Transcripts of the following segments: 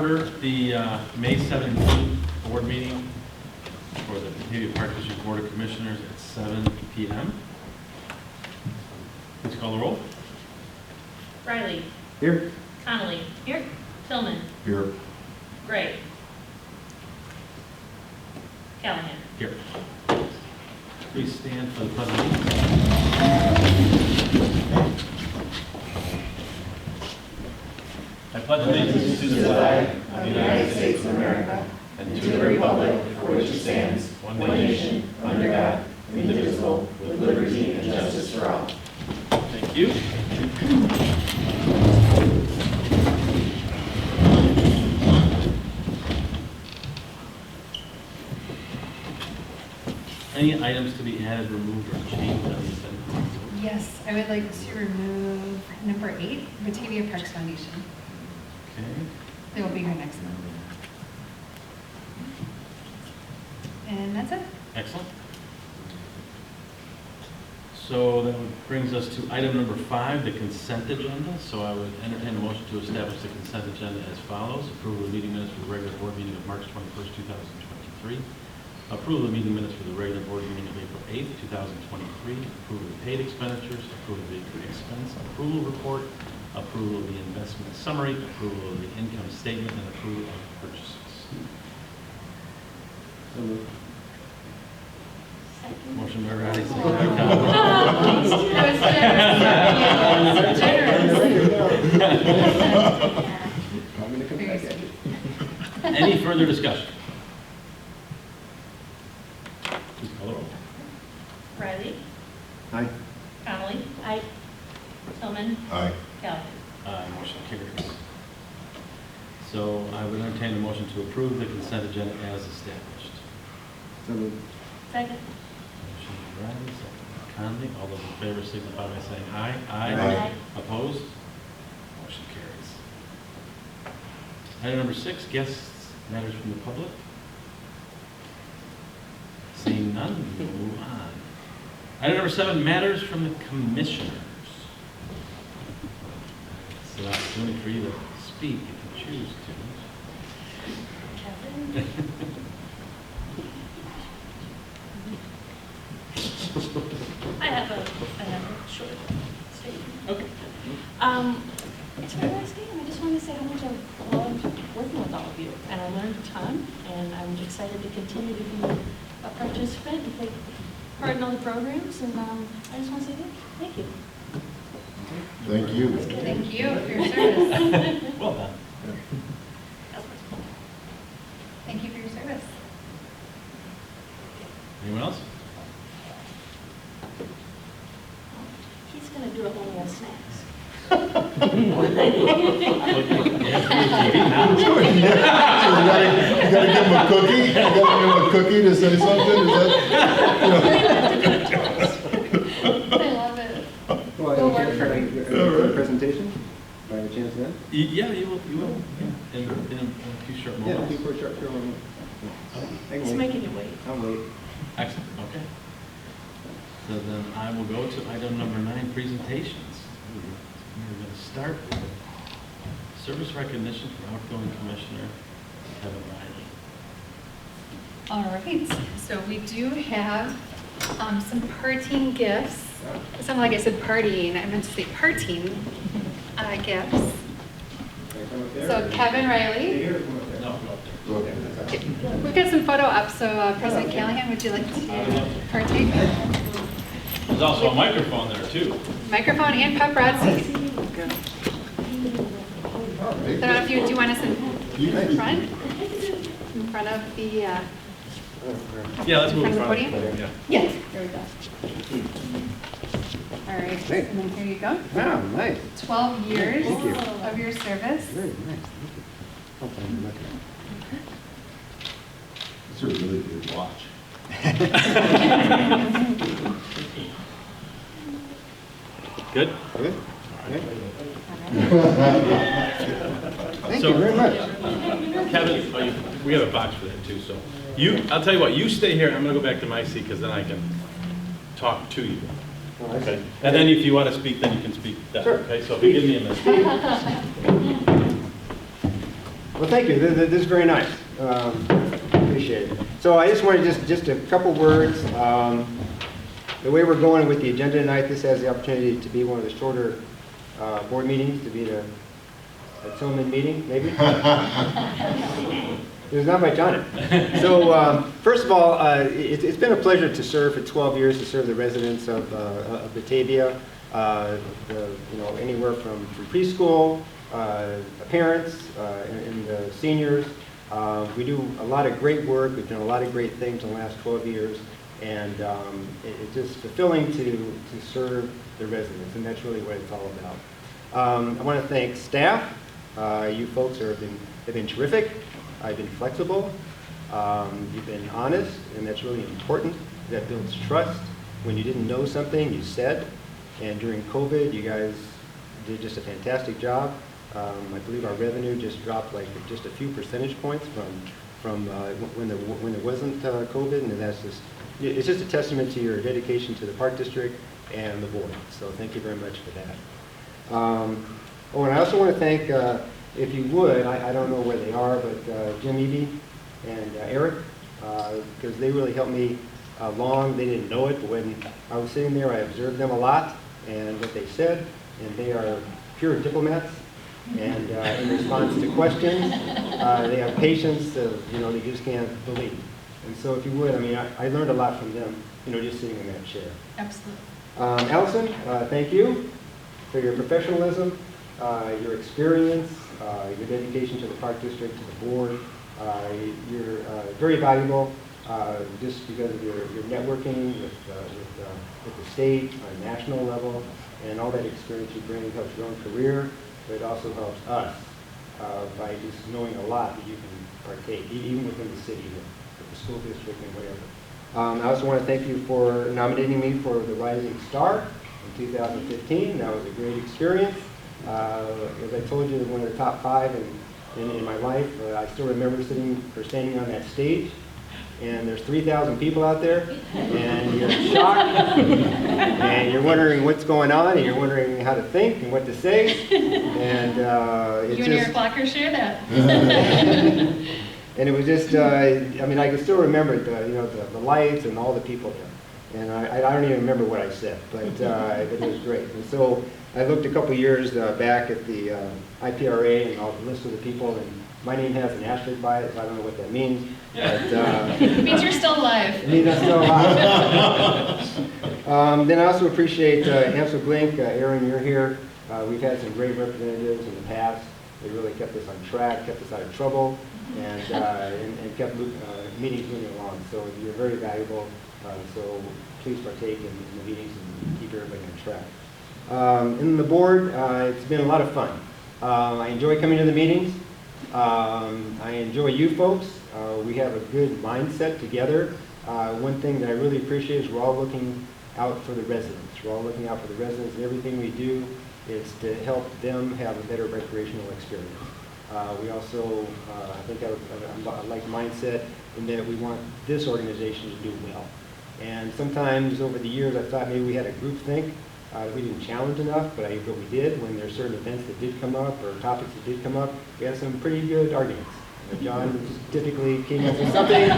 order the May 17th board meeting for the Batavia Park District Board of Commissioners at 7 p.m. Please call the roll. Riley. Here. Connolly. Here. Tillman. Here. Gray. Callahan. Here. Please stand for the pledge of allegiance. I pledge allegiance to the flag of the United States of America and to the republic for which it stands, one nation, under God, indivisible, with liberty and justice for all. Thank you. Any items to be added, removed, or changed on the agenda? Yes, I would like to remove number 8, Batavia Parks Foundation. Okay. They will be here next month. And that's it. Excellent. So that brings us to item number 5, the consent agenda. So I would entertain a motion to establish the consent agenda as follows. Approval of the meeting minutes for the regular board meeting of March 21st, 2023. Approval of the meeting minutes for the regular board meeting of April 8th, 2023. Approval of the paid expenditures, approval of the expense approval report, approval of the investment summary, approval of the income statement, and approval of purchases. So moved. Motion by Riley, second by Connolly. I'm going to come back at you. Any further discussion? Please call the roll. Riley. Aye. Connolly. Aye. Tillman. Aye. Callahan. Motion carries. So I would entertain a motion to approve the consent agenda as established. So moved. Second. Motion by Riley, second by Conley. All those in favor signify by saying aye. Aye. Opposed? Motion carries. Item number 6, guests, matters from the public. Seeing none, we will move on. Item number 7, matters from the commissioners. It's an opportunity for you to speak if you choose Kevin. I have a short statement. to. Okay. It's my last day, and I just wanted to say how much I've loved working with all of you, and I learned a ton, and I'm excited to continue to be a participant and take part in all the programs, and I just want to say thank you. Thank you. Thank you for your service. Well done. Thank you for your service. Anyone else? He's going to do it when we have snacks. You gotta give him a cookie? You gotta give him a cookie to say something? Is that, I love it. Well, We'll work for a presentation, by any chance then? Yeah, you will. Yeah. In a few short Yeah, moments. people are sure. I He's can wait. making you wait. I'll wait. Excellent, okay. So then I will go to item number 9, presentations. We're going to start with service recognition for outgoing commissioner Kevin Riley. All right, so we do have some parting gifts. It sounded like I said partying. I meant to say parting gifts. So Kevin Riley. No, go up there. We've got some photo up, so President Callahan, would you like to partake? There's also a microphone there too. Microphone and paparazzi. I don't know if you, do you want us in front? In front of the, Yeah, let's move in front of the in front. podium? Yeah. Yes, there we go. All right, Great. and then here you go. Wow, nice. 12 years Thank you. of your service. Very nice. Thank you. Hope I'm looking. it's a really good watch. Good? Okay. Okay. Thank So- you very much. Kevin, we have a box for that too, so. I'll tell you what, you stay here, I'm gonna go back to my seat, because then I can talk to you. Oh, I see. Okay? And then if you want to speak, then you can speak then, Sure. okay? So if you give me a minute. Well, thank you. This is very nice. Appreciate it. So I just wanted just a couple words. The way we're going with the agenda tonight, this has the opportunity to be one of the shorter board meetings, to be a Tillman meeting, maybe. There's not much on it. So first of all, it's been a pleasure to serve for 12 years, to serve the residents of Batavia, anywhere from preschool, parents, and the seniors. We do a lot of great work. We've done a lot of great things in the last 12 years, and it's just fulfilling to serve the residents, and that's really what it's all about. I want to thank staff. You folks have been terrific. I've been flexible. You've been honest, and that's really important. That builds trust. When you didn't know something, you said. And during COVID, you guys did just a fantastic job. I believe our revenue just dropped like just a few percentage points from when there wasn't COVID, and it's just a testament to your dedication to the Park District and the board. So thank you very much for that. And I also want to thank, if you would, I don't know where they are, but Jim Eby and Eric, because they really helped me along. They didn't know it, but when I was sitting there, I observed them a lot and what they said, and they are pure diplomats. And in response to questions, they have patience they just can't believe. And so if you would, I learned a lot from them, just sitting in that chair. Absolutely. Allison, thank you for your professionalism, your experience, your dedication to the Park District, to the board. You're very valuable just because of your networking with the state on a national level, and all that experience you bring helps your own career, but it also helps us by just knowing a lot that you can partake, even within the city, with the school district and whatever. I also want to thank you for nominating me for the Rising Star in 2015. That was a great experience. As I told you, one of the top 5 in my life. I still remember standing on that stage, and there's 3,000 people out there, and you're in shock, and you're wondering what's going on, and you're wondering how to think and what to say, and You and Eric Blocker share that. And it was just, I can still remember the lights and all the people there. And I don't even remember what I said, but it was great. And so I looked a couple years back at the IPRA and all the list of the people, and my name has an asterisk by it, so I don't know what that means. But, It means you're still alive. it means I'm still alive. Then I also appreciate Ansel Glink. Aaron, you're here. We've had some great representatives in the past. They really kept us on track, kept us out of trouble, and kept meetings moving along. So you're very valuable. So please partake in the meetings and keep everybody on track. In the board, it's been a lot of fun. I enjoy coming to the meetings. I enjoy you folks. We have a good mindset together. One thing that I really appreciate is we're all looking out for the residents. We're all looking out for the residents, and everything we do is to help them have a better recreational experience. We also, I think, have a like mindset in that we want this organization to do well. And sometimes over the years, I thought maybe we had a group think. We didn't challenge enough, but we did. When there are certain events that did come up or topics that did come up, we had some pretty good arguments. John typically came up with something,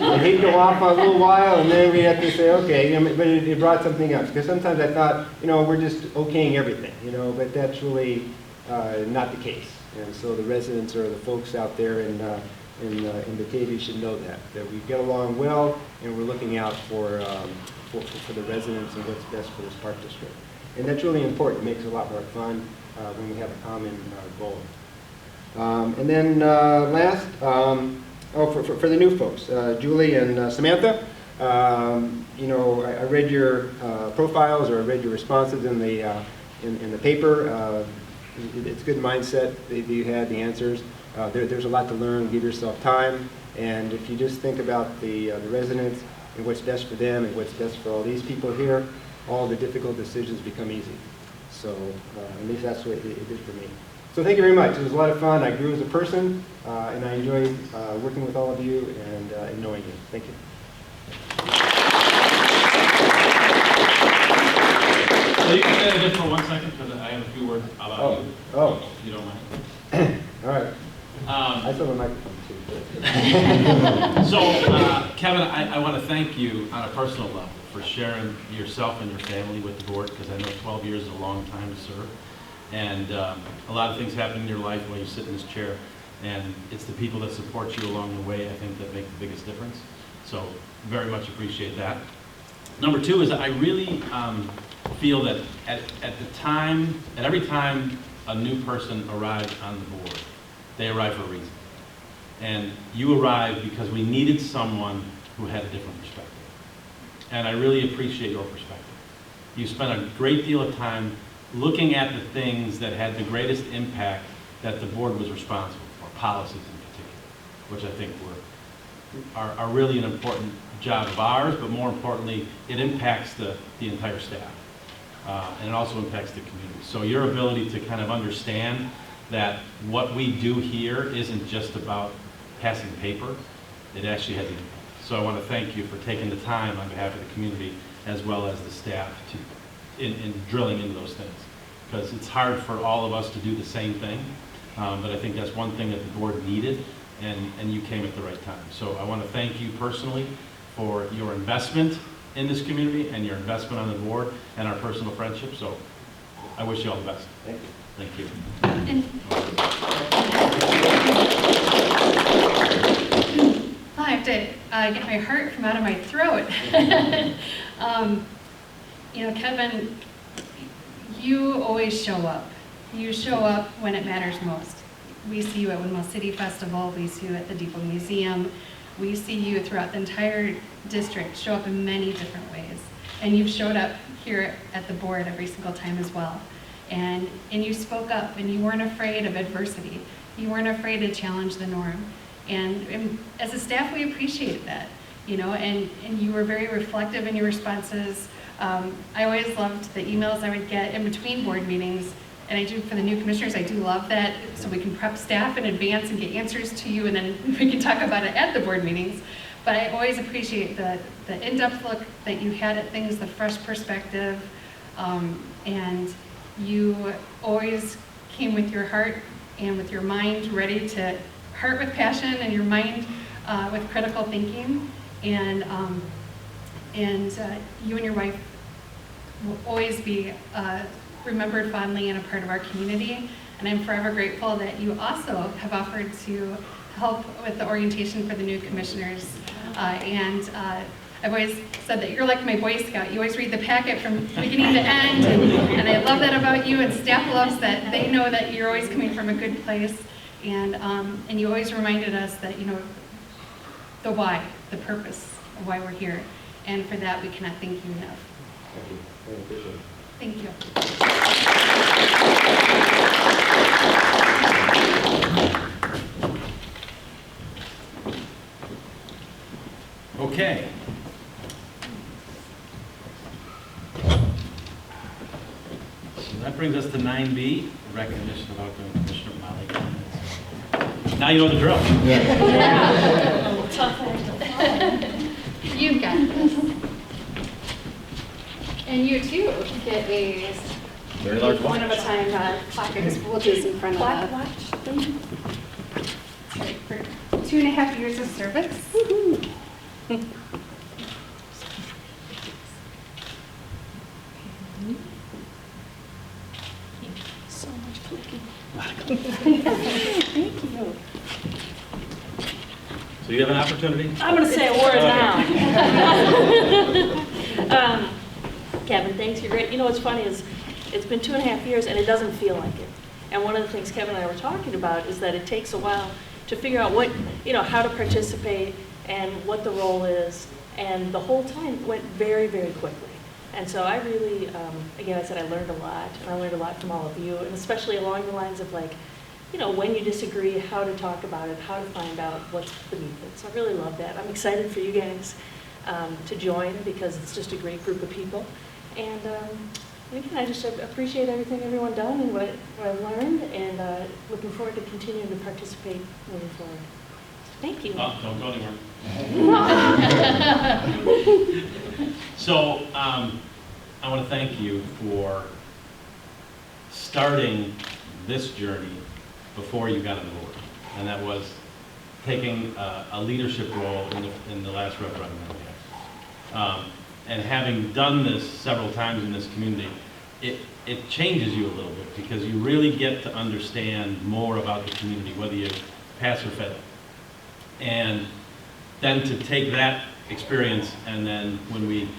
and he'd go off for a little while, and then we'd have to say, okay, but it brought something else. Because sometimes I thought, we're just okaying everything, but that's really not the case. And so the residents or the folks out there in Batavia should know that we get along well, and we're looking out for the residents and what's best for this park district. And that's really important. It makes it a lot more fun when we have a common goal. And then last, for the new folks, Julie and Samantha, I read your profiles, or I read your responses in the paper. It's good mindset that you had, the answers. There's a lot to learn. Give yourself time, and if you just think about the residents and what's best for them and what's best for all these people here, all the difficult decisions become easy. So at least that's what it did for me. So thank you very much. It was a lot of fun. I grew as a person, and I enjoyed working with all of you and knowing you. Thank you. So you can stay just for 1 second, because I have a few words about you. Oh. If you don't mind. All right. I Um, still have a microphone too. So, Kevin, I want to thank you on a personal level for sharing yourself and your family with the board, because I know 12 years is a long time to serve. And a lot of things happen in your life while you sit in this chair, and it's the people that support you along the way, I think, that make the biggest difference. So, very much appreciate that. Number two is I really feel that at every time a new person arrives on the board, they arrive for a reason. And you arrived because we needed someone who had a different perspective. And I really appreciate your perspective. You spent a great deal of time looking at the things that had the greatest impact that the board was responsible for, policies in particular, which I think are really an important job of ours, but more importantly, it impacts the entire staff. And it also impacts the community. So your ability to kind of understand that what we do here isn't just about passing paper, it actually has an impact. So I want to thank you for taking the time on behalf of the community as well as the staff in drilling into those things. Because it's hard for all of us to do the same thing, but I think that's one thing that the board needed, and you came at the right time. So I want to thank you personally for your investment in this community and your investment on the board and our personal friendship. So I wish you all the best. Thank you. Thank you. And I have to get my heart from out of my throat. Kevin, you always show up. You show up when it matters most. We see you at Windmill City Festival. We see you at the Depot Museum. We see you throughout the entire district show up in many different ways. And you've showed up here at the board every single time as well. And you spoke up, and you weren't afraid of adversity. You weren't afraid to challenge the norm. And as a staff, we appreciate that, and you were very reflective in your responses. I always loved the emails I would get in between board meetings, and I do for the new commissioners, I do love that, so we can prep staff in advance and get answers to you, and then we can talk about it at the board meetings. But I always appreciate the in-depth look that you had at things, the fresh perspective, and you always came with your heart and with your mind ready to heart with passion and your mind with critical thinking, and you and your wife will always be remembered fondly and a part of our community. And I'm forever grateful that you also have offered to help with the orientation for the new commissioners. I've always said that you're like my Boy Scout. You always read the packet from beginning to end, and I love that about you, and staff loves that. They know that you're always coming from a good place, and you always reminded us that, the why, the purpose of why we're here. And for that, we cannot thank you enough. Thank you. Really appreciate it. Thank you. Okay. So that brings us to 9B, recognition of outgoing Commissioner Molly. Now you know the drill. Yeah. Tough act to follow. You got this. And you too get a Very large watch. one-of-a-time clock. I guess we'll do this in front Clock of watch thing. Sorry, for 2.5 years of service. So much clicking. Thank you. So you have an opportunity? I'm going to say a word now. Kevin, thanks. You're great. What's funny is it's been 2.5 years and it doesn't feel like it. And one of the things Kevin and I were talking about is that it takes a while to figure out how to participate and what the role is. And the whole time went very, very quickly. And so I really, again, I said I learned a lot, and I learned a lot from all of you, and especially along the lines of when you disagree, how to talk about it, how to find out what's beneath it. So I really love that. I'm excited for you guys to join because it's just a great group of people. And again, I just appreciate everything everyone done and what I've learned, and looking forward to continuing to participate moving forward. Thank you. Oh, don't go anywhere. So I want to thank you for starting this journey before you got on the board, and that was taking a leadership role in the last referendum that we had. And having done this several times in this community, it changes you a little bit because you really get to understand more about the community, whether you pass or fail. And then to take that experience, and then when we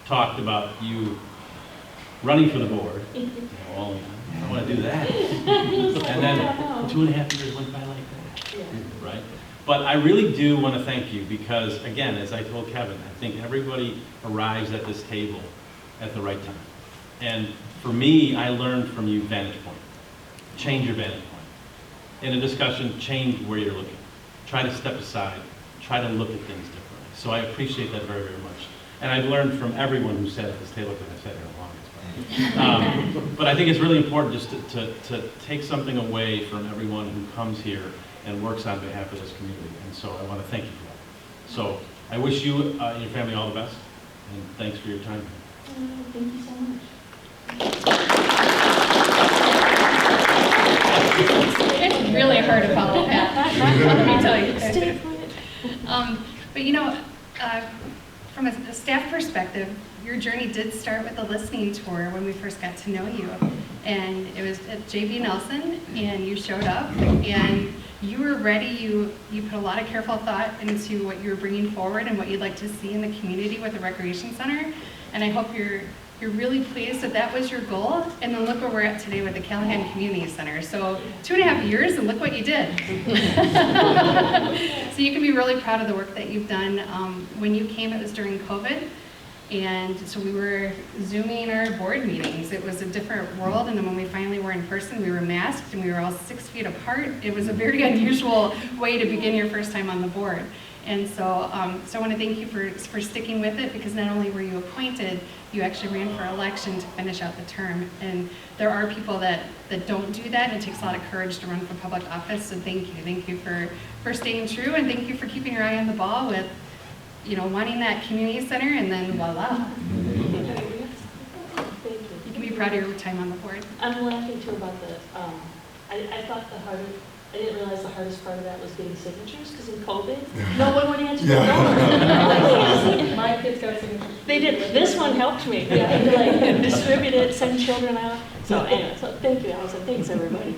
talked about you running for the board, well, I don't want to do that. And then 2.5 years went by like that, right? But I really do want to thank you because, again, as I told Kevin, I think everybody arrives at this table at the right time. And for me, I learned from you vantage point. Change your vantage point. In a discussion, change where you're looking. Try to step aside. Try to look at things differently. So I appreciate that very, very much. And I've learned from everyone who sat at this table, because I've sat here the longest. But I think it's really important just to take something away from everyone who comes here and works on behalf of this community. And so I want to thank you for that. So I wish you and your family all the best, and thanks for your time. Thank you so much. It's really hard to follow that. Let me tell you. Stay put. But you know, from a staff perspective, your journey did start with a listening tour when we first got to know you. And it was at J.B. Nelson, and you showed up, and you were ready. You put a lot of careful thought into what you were bringing forward and what you'd like to see in the community with the Recreation Center. And I hope you're really pleased that that was your goal. And then look where we're at today with the Callahan Community Center. So 2.5 years, and look what you did. So you can be really proud of the work that you've done. When you came, it was during COVID. And so we were Zooming our board meetings. It was a different world, and then when we finally were in person, we were masked and we were all 6 feet apart. It was a very unusual way to begin your first time on the board. And so, so I want to thank you for sticking with it, because not only were you appointed, you actually ran for election to finish out the term. And there are people that don't do that, and it takes a lot of courage to run for public office, so thank you. Thank you for staying true, and thank you for keeping your eye on the ball with, you know, wanting that community center, and then voila. Thank you. You can be proud of your time on the board. I'm laughing too about the, I thought I didn't realize the hardest part of that was getting signatures, because in COVID, no one would answer the phone. My kids got signatures. They did, this one helped me. I had to like distribute it, send children out. So anyway, so thank you, Allison. Thanks, everybody.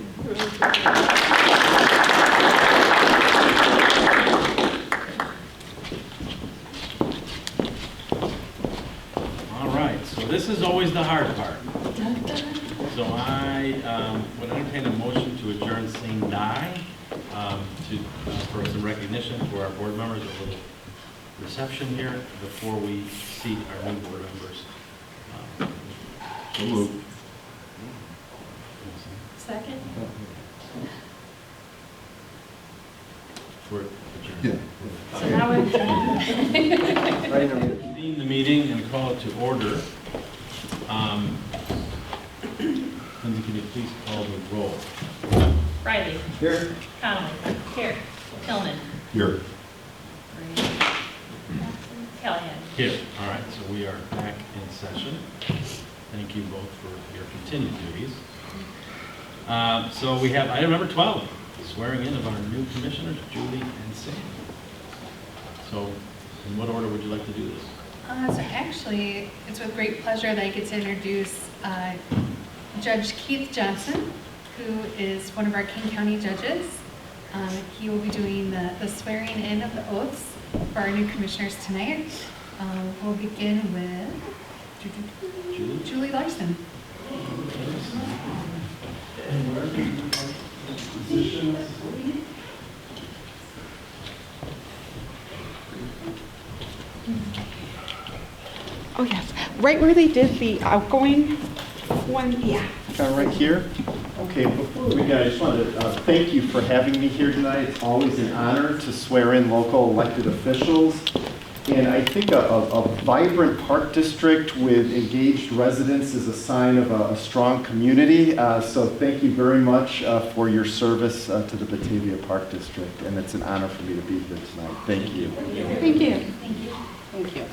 All right, so this is always the hard part. So I would entertain a motion to adjourn sine die for some recognition for our board members, a little reception here before we seat our new board members. So moved. Second? For adjourn. Yeah. So now we're. Convene the meeting and call it to order. Lindsay, can you please call the roll? Riley. Here. Connolly. Here. Tillman. Here. Callahan. Here. All right, so we are back in session. Thank you both for your continued duties. So we have item number 12, swearing in of our new commissioners, Julie and Sam. So in what order would you like to do this? So actually, it's with great pleasure that I get to introduce Judge Keith Johnson, who is one of our King County judges. He will be doing the swearing in of the oaths for our new commissioners tonight. We'll begin with Julie Larson. Oh, yes. Right where they did the outgoing one, yeah. Right here? Okay, before we go, I just wanted to thank you for having me here tonight. It's always an honor to swear in local elected officials. And I think a vibrant park district with engaged residents is a sign of a strong community. So thank you very much for your service to the Batavia Park District. And it's an honor for me to be here tonight. Thank you. Thank you. Thank you.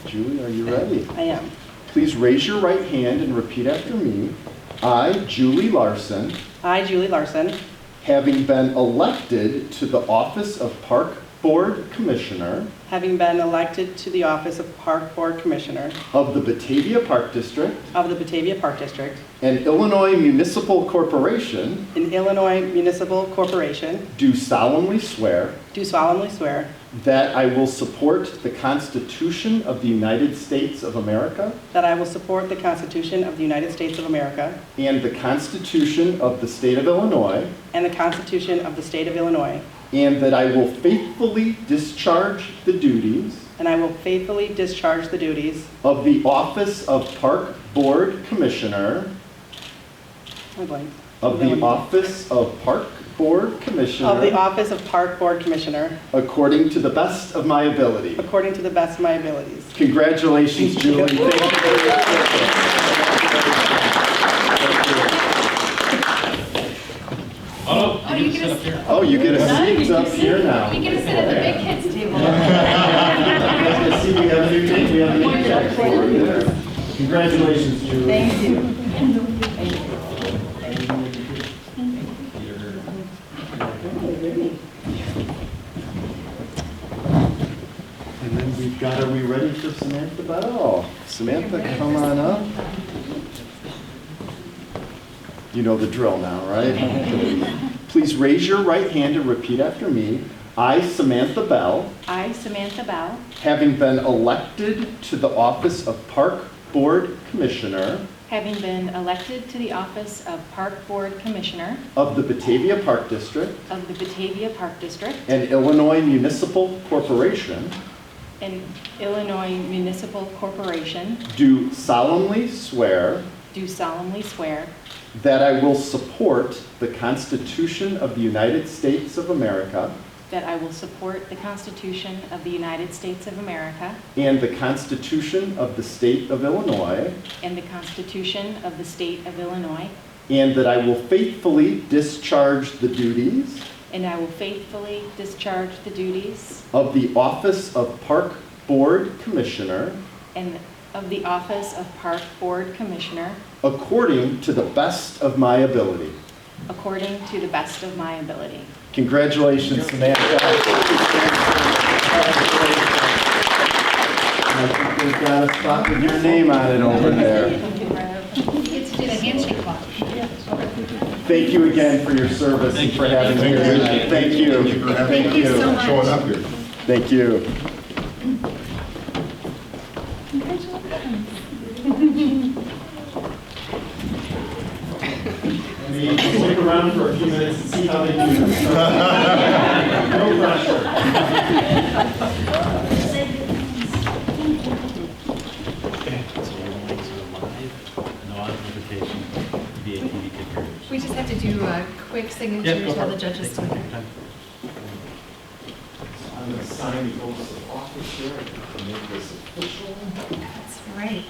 Julie, are you ready? I am. Please raise your right hand and repeat after me. I, Julie Larson, I, Julie Larson, having been elected to the office of Park Board Commissioner having been elected to the office of Park Board Commissioner of the Batavia Park District of the Batavia Park District and Illinois Municipal Corporation, in Illinois Municipal Corporation, do solemnly swear do solemnly swear that I will support the Constitution of the United States of America that I will support the Constitution of the United States of America and the Constitution of the State of Illinois, and the Constitution of the State of Illinois, and that I will faithfully discharge the duties and I will faithfully discharge the duties of the office of Park Board Commissioner, I'm blank. of the office of Park Board of the Commissioner, office of Park Board Commissioner according to the best of my ability. according to the best of my abilities. Congratulations, Julie. Thank you for your service. Oh, Oh, you get a, here. Oh, you get a seat up here now. you get to sit at the big kids table. I see we have a new name, we have a name tag for you there. Congratulations, Julie. Thank you. And then we've got, are we ready for Samantha Bell? Samantha, come on up. You know the drill now, right? Please raise your right hand and repeat after me. I, Samantha Bell, I, Samantha Bell, having been elected to the office of Park Board Commissioner having been elected to the office of Park Board Commissioner of the Batavia Park District of the Batavia Park District and Illinois Municipal Corporation, and Illinois Municipal Corporation, do solemnly swear do solemnly swear that I will support the Constitution of the United States of America that I will support the Constitution of the United States of America and the Constitution of the State of Illinois, and the Constitution of the State of Illinois, and that I will faithfully discharge the duties and I will faithfully discharge the duties of the office of Park Board Commissioner and of the office of Park Board Commissioner according to the best of my ability. according to the best of my ability. Congratulations, Samantha. I think they've got a spot with your name on it over there. You get to do the handshake walk. Thank you again for your service and for having me here tonight. Thank you. Thank you so you. much. Showing up here. Thank you. Stick around for a few minutes and see how they do. No pressure. No notification via TV computers. We just have to do quick signatures while the judges do that. I'm going to sign the oaths of office here to make this official. That's right.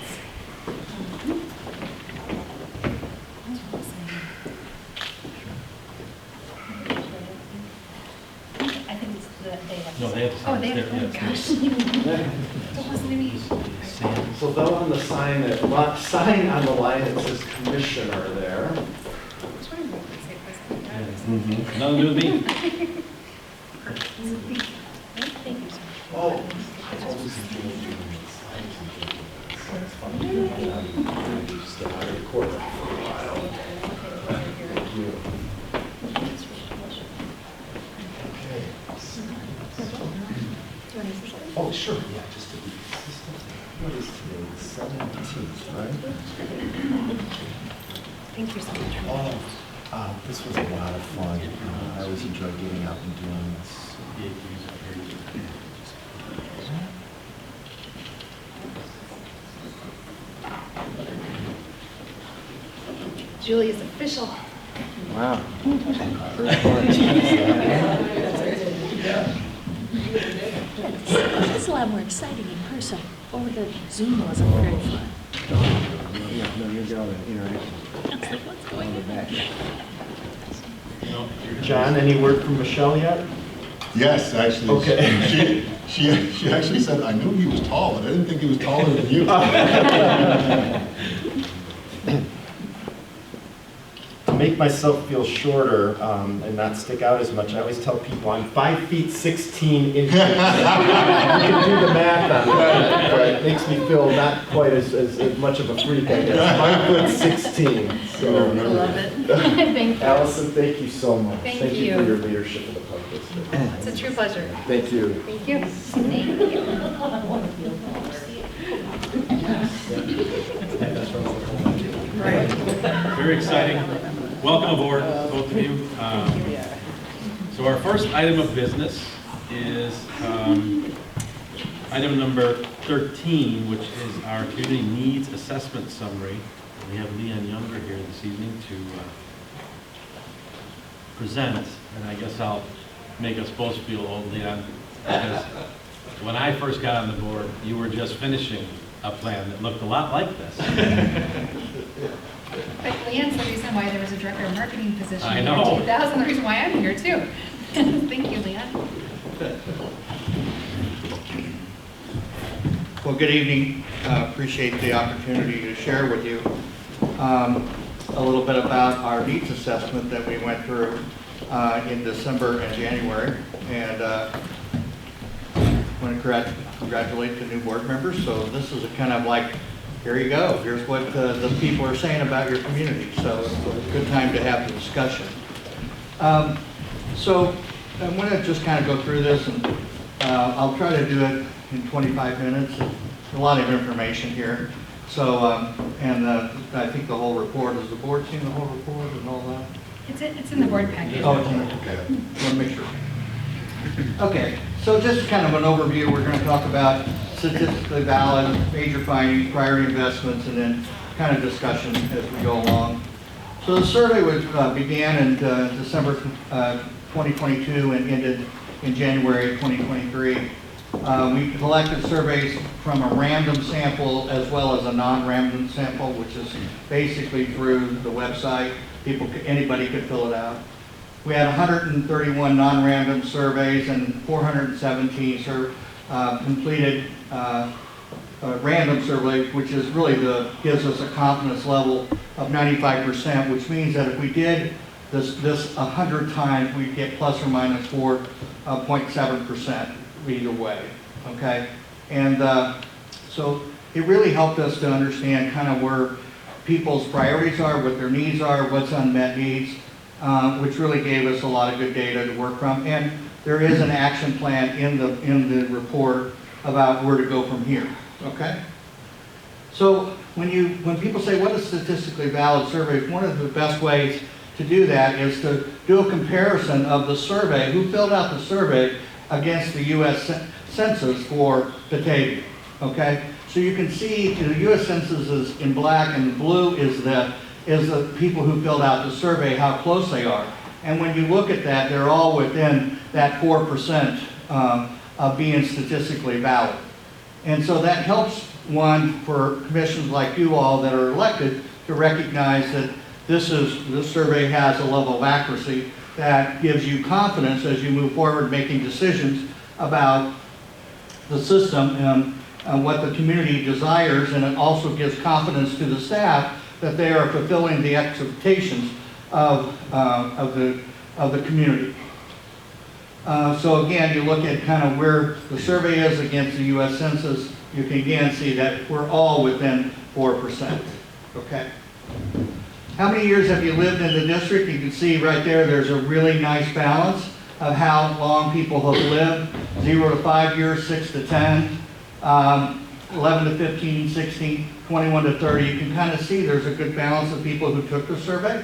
I think it's the, they have. No, they have to. Oh, they have, oh gosh. That wasn't any. Sam. So they'll on the sign that, sign on the line that says Commissioner there. Which one did I say president? Nothing to do with me. Thank you, sir. Oh. Oh, sure, yeah, just to be consistent. What is today, the 17th, right? Thank you so much. Oh, this was a lot of fun. I always enjoy getting out and doing this. Julie is official. Wow. It's a lot more exciting in person. Over the Zoom wasn't very fun. Yeah, no, you're doing an interaction. It's like, what's going on? John, any word from Michelle yet? Yes, actually. Okay. She actually said, I knew he was tall, but I didn't think he was taller than you. To make myself feel shorter and not stick out as much, I always tell people I'm 5 feet 16 inches. You can do the math on that, but it makes me feel not quite as much of a freak, I guess. 5'16". So, Love it. Thank you. Allison, thank you so much. Thank you you. for your leadership of the park district. It's a true pleasure. Thank you. Thank you. Thank you. Very exciting. Welcome aboard, both of you. So our first item of business is item number 13, which is our community needs assessment summary. We have Leanne Younger here this evening to present, and I guess I'll make us both feel old, Leanne, because when I first got on the board, you were just finishing a plan that looked a lot like this. But Leanne's the reason why there was a director of marketing position I in know. 2000, the reason why I'm here too. Thank you, Leanne. Well, good evening. Appreciate the opportunity to share with you a little bit about our needs assessment that we went through in December and January. And I want to congratulate the new board members. So this is a kind of like, here you go. Here's what the people are saying about your community. So it's a good time to have the discussion. So I'm going to just kind of go through this, and I'll try to do it in 25 minutes. A lot of information here. So, I think the whole report, has the board seen the whole report and all that? It's in the board package. Oh, it's in the, okay. Want to make sure. Okay, so just kind of an overview. We're going to talk about statistically valid, major findings, priority investments, and then kind of discussion as we go along. So the survey began in December 2022 and ended in January 2023. We collected surveys from a random sample as well as a non-random sample, which is basically through the website. Anybody could fill it out. We had 131 non-random surveys and 417 completed random surveys, which is really gives us a confidence level of 95%, which means that if we did this 100 times, we'd get plus or minus 4.7% either way, okay? And so it really helped us to understand kind of where people's priorities are, what their needs are, what's unmet needs, which really gave us a lot of good data to work from. And there is an action plan in the report about where to go from here, okay? So when people say, what is statistically valid survey, one of the best ways to do that is to do a comparison of the survey, who filled out the survey against the U.S. Census for Batavia, okay? So you can see the U.S. Census is in black, and blue is the people who filled out the survey, how close they are. And when you look at that, they're all within that 4% of being statistically valid. And so that helps, one, for commissions like you all that are elected to recognize that this survey has a level of accuracy that gives you confidence as you move forward making decisions about the system and what the community desires, and it also gives confidence to the staff that they are fulfilling the expectations of the community. So again, you look at kind of where the survey is against the U.S. Census, you can again see that we're all within 4%, okay? How many years have you lived in the district? You can see right there, there's a really nice balance of how long people have lived. 0 to 5 years, 6 to 10, 11 to 15, 16, 21 to 30. You can kind of see there's a good balance of people who took the survey.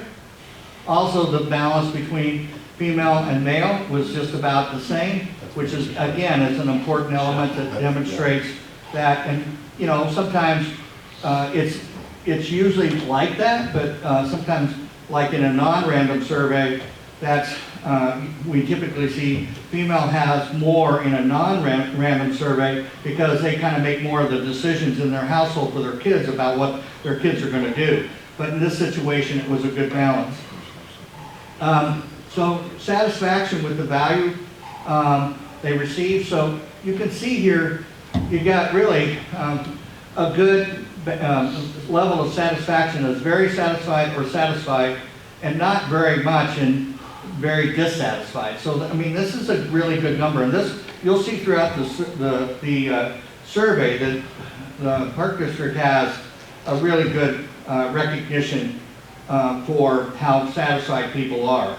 Also, the balance between female and male was just about the same, which is, again, it's an important element that demonstrates that. And, you know, sometimes it's usually like that, but sometimes, like in a non-random survey, we typically see female has more in a non-random survey because they kind of make more of the decisions in their household for their kids about what their kids are going to do. But in this situation, it was a good balance. So satisfaction with the value they receive. So you can see here, you got really a good level of satisfaction as very satisfied or satisfied, and not very much and very dissatisfied. So, I mean, this is a really good number, and this, you'll see throughout the survey that the Park District has a really good recognition for how satisfied people are.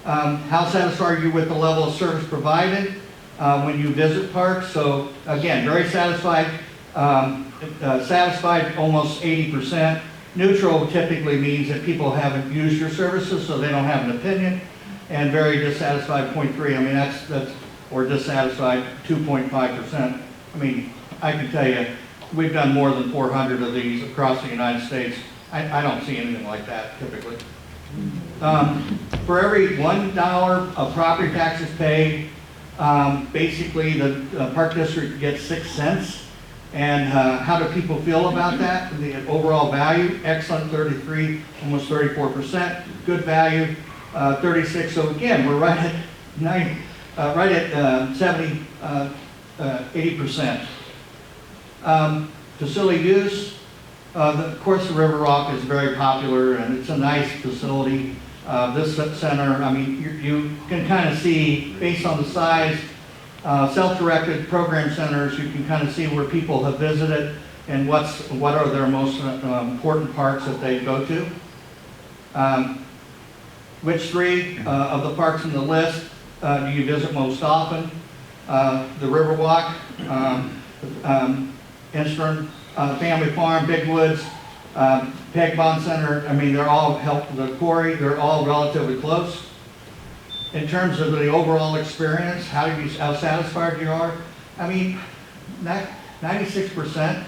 How satisfied are you with the level of service provided when you visit parks? So again, very satisfied, satisfied almost 80%. Neutral typically means that people haven't used your services, so they don't have an opinion. And very dissatisfied, 0.3. I mean, that's or dissatisfied, 2.5%. I mean, I can tell you, we've done more than 400 of these across the United States. I don't see anything like that typically. For every $1 of property taxes paid, basically the Park District gets 6 cents. And how do people feel about that? The overall value, excellent, 33, almost 34%. Good value, 36. So again, we're right at 90, right at 70, 80%. Facility use, of course, the River Rock is very popular, and it's a nice facility. This center, I mean, you can kind of see, based on the size, self-directed program centers, you can kind of see where people have visited and what are their most important parks that they go to. Which three of the parks in the list do you visit most often? The Riverwalk, Eastern Family Farm, Big Woods, Peg Bond Center. I mean, they're all the quarry. They're all relatively close. In terms of the overall experience, how satisfied you are, I mean, 96%.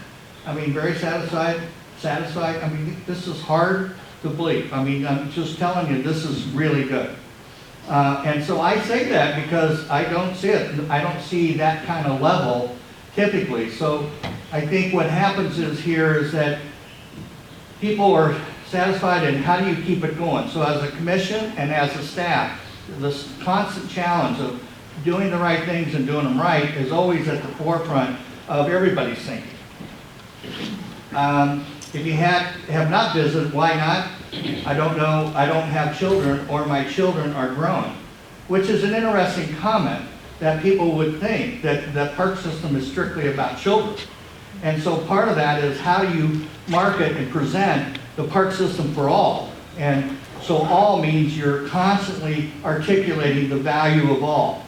I mean, very satisfied. I mean, this is hard to believe. I mean, I'm just telling you, this is really good. And so I say that because I don't see it. I don't see that kind of level typically. So I think what happens is that people are satisfied, and how do you keep it going? So as a commission and as a staff, this constant challenge of doing the right things and doing them right is always at the forefront of everybody's thinking. If you have not visited, why not? I don't know. I don't have children, or my children are growing, which is an interesting comment that people would think that the park system is strictly about children. And so part of that is how do you market and present the park system for all? And so all means you're constantly articulating the value of all,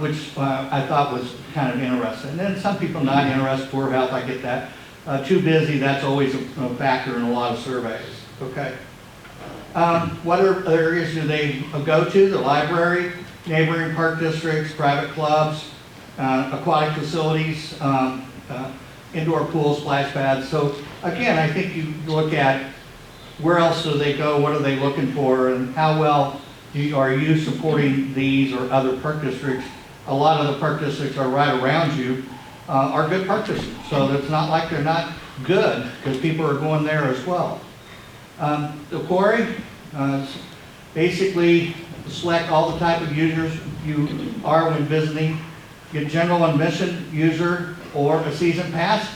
which I thought was kind of interesting. And then some people not interested, poor health, I get that. Too busy, that's always a factor in a lot of surveys, okay? What other areas do they go to? The library, neighboring park districts, private clubs, aquatic facilities, indoor pools, splash pads. So again, I think you look at where else do they go, what are they looking for, and how well are you supporting these or other park districts. A lot of the park districts are right around you, are good park districts. So it's not like they're not good, because people are going there as well. The quarry, basically select all the type of users you are when visiting. Get general admission user or a season pass.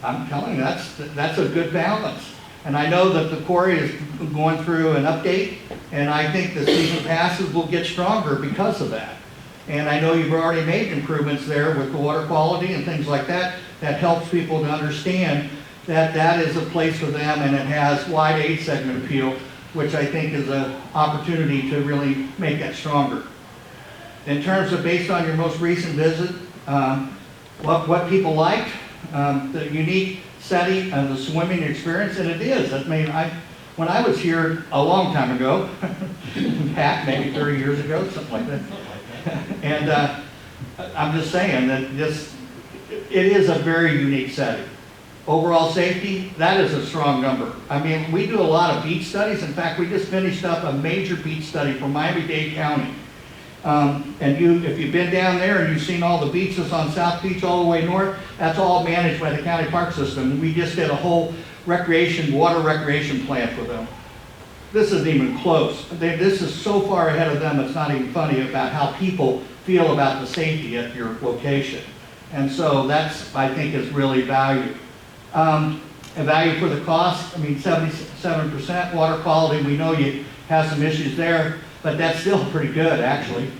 I'm telling you, that's a good balance. And I know that the quarry is going through an update, and I think the season passes will get stronger because of that. And I know you've already made improvements there with the water quality and things like that. That helps people to understand that that is a place for them, and it has wide age segment appeal, which I think is an opportunity to really make that stronger. In terms of based on your most recent visit, what people liked, the unique setting and the swimming experience, and it is. I mean, when I was here a long time ago, back maybe 30 years ago, something like that, and I'm just saying that it is a very unique setting. Overall safety, that is a strong number. I mean, we do a lot of beach studies. In fact, we just finished up a major beach study for Miami-Dade County. And if you've been down there and you've seen all the beaches on South Beach all the way north, that's all managed by the county park system. We just did a whole water recreation plan for them. This isn't even close. This is so far ahead of them, it's not even funny about how people feel about the safety at your location. And so that's, I think, is really valued. a value for the cost. I mean, 77% water quality, we know you have some issues there, but that's still pretty good, actually.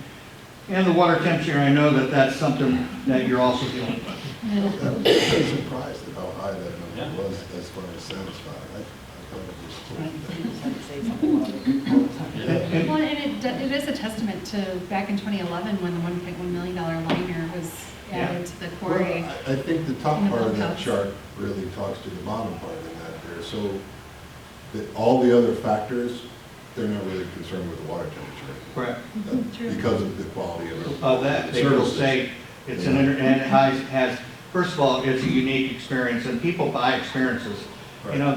And the water temperature, I know that that's something that you're also dealing with. I was surprised at how high that number was as far as satisfied. I thought it was And- Well, and it is a testament to back in 2011 when the $1.1 million liner was added to the quarry. Well, I think the top in the part of that pumphouse. chart really talks to the bottom part in that there. So that all the other factors, they're not really concerned with the water temperature. Correct. True. Because of the quality of our That, they will services. say, it's an, and it has, first of all, it's a unique experience, and people buy experiences. You know,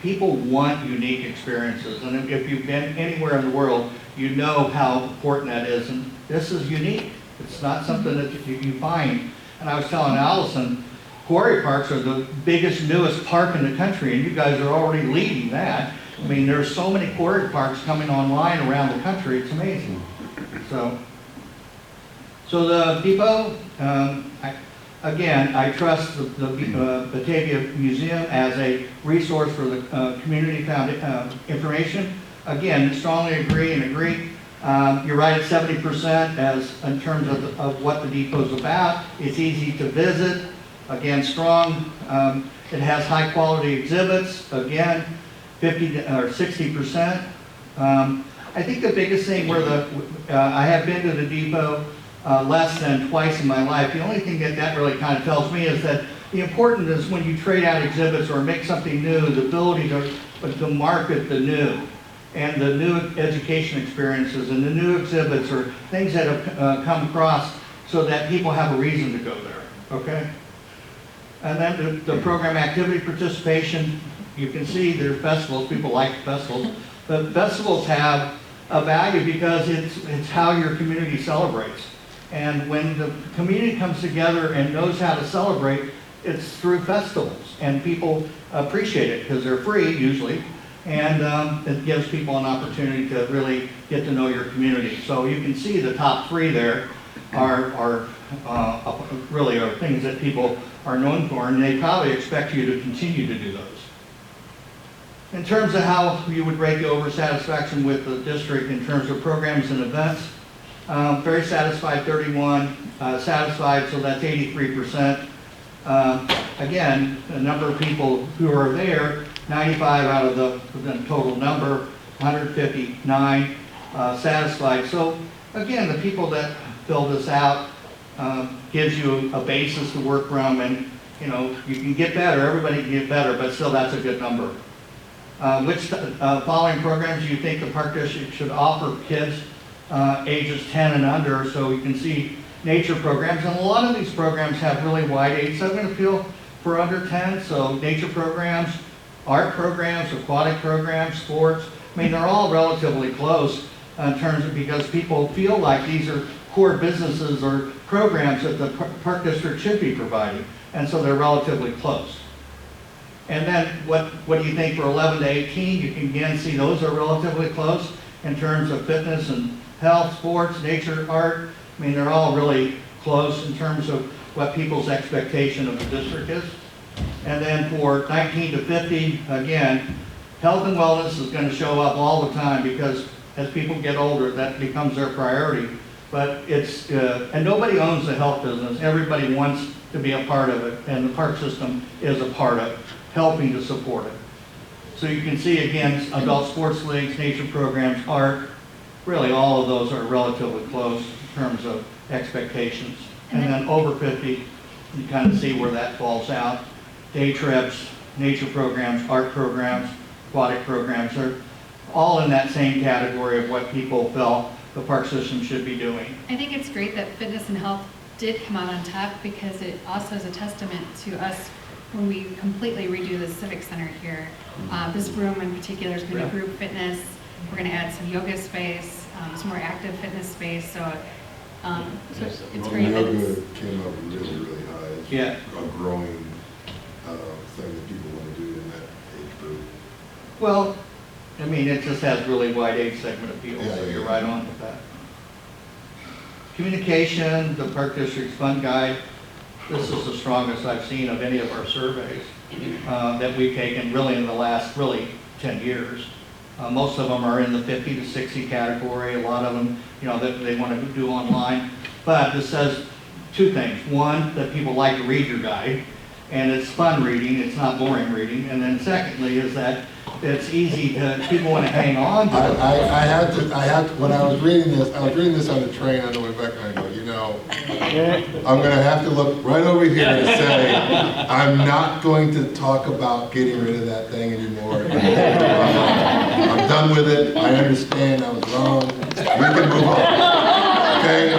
people want unique experiences, and if you've been anywhere in the world, you know how important that is, and this is unique. It's not something that you find. And I was telling Allison, quarry parks are the biggest, newest park in the country, and you guys are already leading that. I mean, there's so many quarry parks coming online around the country, it's amazing. So the depot, again, I trust the Batavia Museum as a resource for the community found information. Again, strongly agree. You're right at 70% as in terms of what the depot's about. It's easy to visit. Again, strong. It has high quality exhibits. Again, 50 or 60%. I think the biggest thing where I have been to the depot less than twice in my life. The only thing that really kind of tells me is that the important is when you trade out exhibits or make something new, the ability to market the new and the new education experiences and the new exhibits or things that have come across so that people have a reason to go there, okay? And then the program activity participation, you can see there are festivals, people like festivals, but festivals have a value because it's how your community celebrates. And when the community comes together and knows how to celebrate, it's through festivals. And people appreciate it because they're free usually. And it gives people an opportunity to really get to know your community. So you can see the top three there are really are things that people are known for, and they probably expect you to continue to do those. In terms of how you would rate the over satisfaction with the district in terms of programs and events, very satisfied, 31, satisfied, so that's 83%. Again, the number of people who are there, 95 out of the total number, 159 satisfied. So again, the people that fill this out gives you a basis to work from, and you know, you can get better, everybody can get better, but still that's a good number. Which following programs do you think the Park District should offer kids ages 10 and under? So you can see nature programs, and a lot of these programs have really wide age segment appeal for under 10. So nature programs, art programs, aquatic programs, sports. I mean, they're all relatively close in terms of, because people feel like these are core businesses or programs that the Park District should be providing, and so they're relatively close. And then what do you think for 11 to 18? You can again see those are relatively close in terms of fitness and health, sports, nature, art. I mean, they're all really close in terms of what people's expectation of the district is. And then for 19 to 50, again, health and wellness is going to show up all the time because as people get older, that becomes their priority. But it's, and nobody owns the health business. Everybody wants to be a part of it, and the park system is a part of it, helping to support it. So you can see again, adult sports leagues, nature programs, art, really all of those are relatively close in terms of expectations. And then over 50, you kind of see where that falls out. Day trips, nature programs, art programs, aquatic programs are all in that same category of what people felt the park system should be doing. I think it's great that fitness and health did come out on top because it also is a testament to us when we completely redo the Civic Center here. This room in particular is going to be group fitness. We're going to add some yoga space, some more active fitness space. So it's great that Yoga it's, came up really, really high. It's Yeah. a growing thing that people want to do in that age group. Well, I mean, it just has really wide age segment appeal, Yeah, so yeah, you're yeah. right on with that. Communication, the Park District's Fund Guide. this is the strongest I've seen of any of our surveys that we've taken really in the last 10 years. Most of them are in the 50 to 60 category. A lot of them, that they want to do online. But this says two things. One, that people like to read your guide, and it's fun reading. It's not boring reading. And then secondly is that it's easy to, people want to hang on to it. I had to, when I was reading this on the train on the way back, and I go, I'm going to have to look right over here and say, I'm not going to talk about getting rid of that thing anymore. I'm done with it. I understand I was wrong. We can move on. Okay?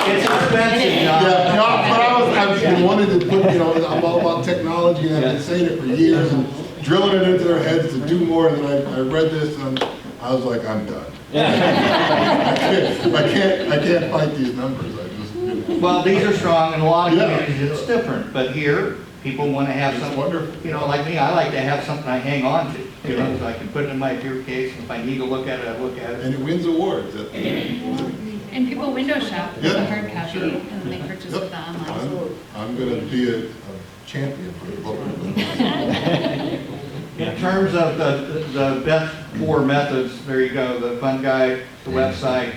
It's expensive, John. Yeah, no, but I wanted to put, I'm all about technology, and I've been saying it for years and drilling it into their heads to do more. And then I read this, and I was like, I'm done. I can't fight these numbers. Well, these are strong, and a lot of Yeah. communities it's different. But here, people want to have It's something. wonderful. Like me, I like to have something I hang on to. So I can put it in my briefcase, and if I need to look at it, I look at it. And it wins awards. And people window shop with Yeah. the hard copy, and then they purchase with the online. I'm going to be a champion for the book. In terms of the best 4 methods, there you go, the fun guide, the website,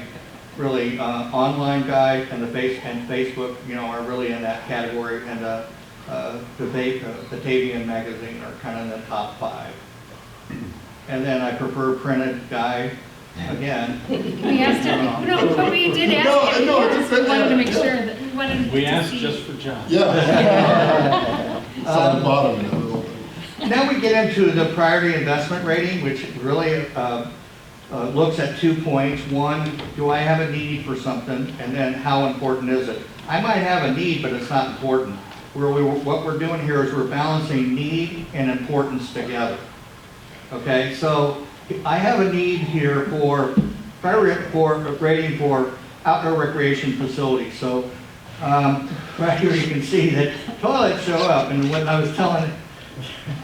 really online guide, and Facebook, are really in that category, and the Batavia magazine are kind of in the top 5. And then I prefer printed guide, again. We asked him, no, but we did ask him, No, we just wanted to make sure that, we wanted We to asked see. just for John. Yeah. It's on the bottom of the little thing. Now we get into the priority investment rating, which really looks at 2 points. One, do I have a need for something? And then how important is it? I might have a need, but it's not important. What we're doing here is we're balancing need and importance together. Okay, so I have a need here for rating for outdoor recreation facilities. So right here you can see that toilets show up, and when I was telling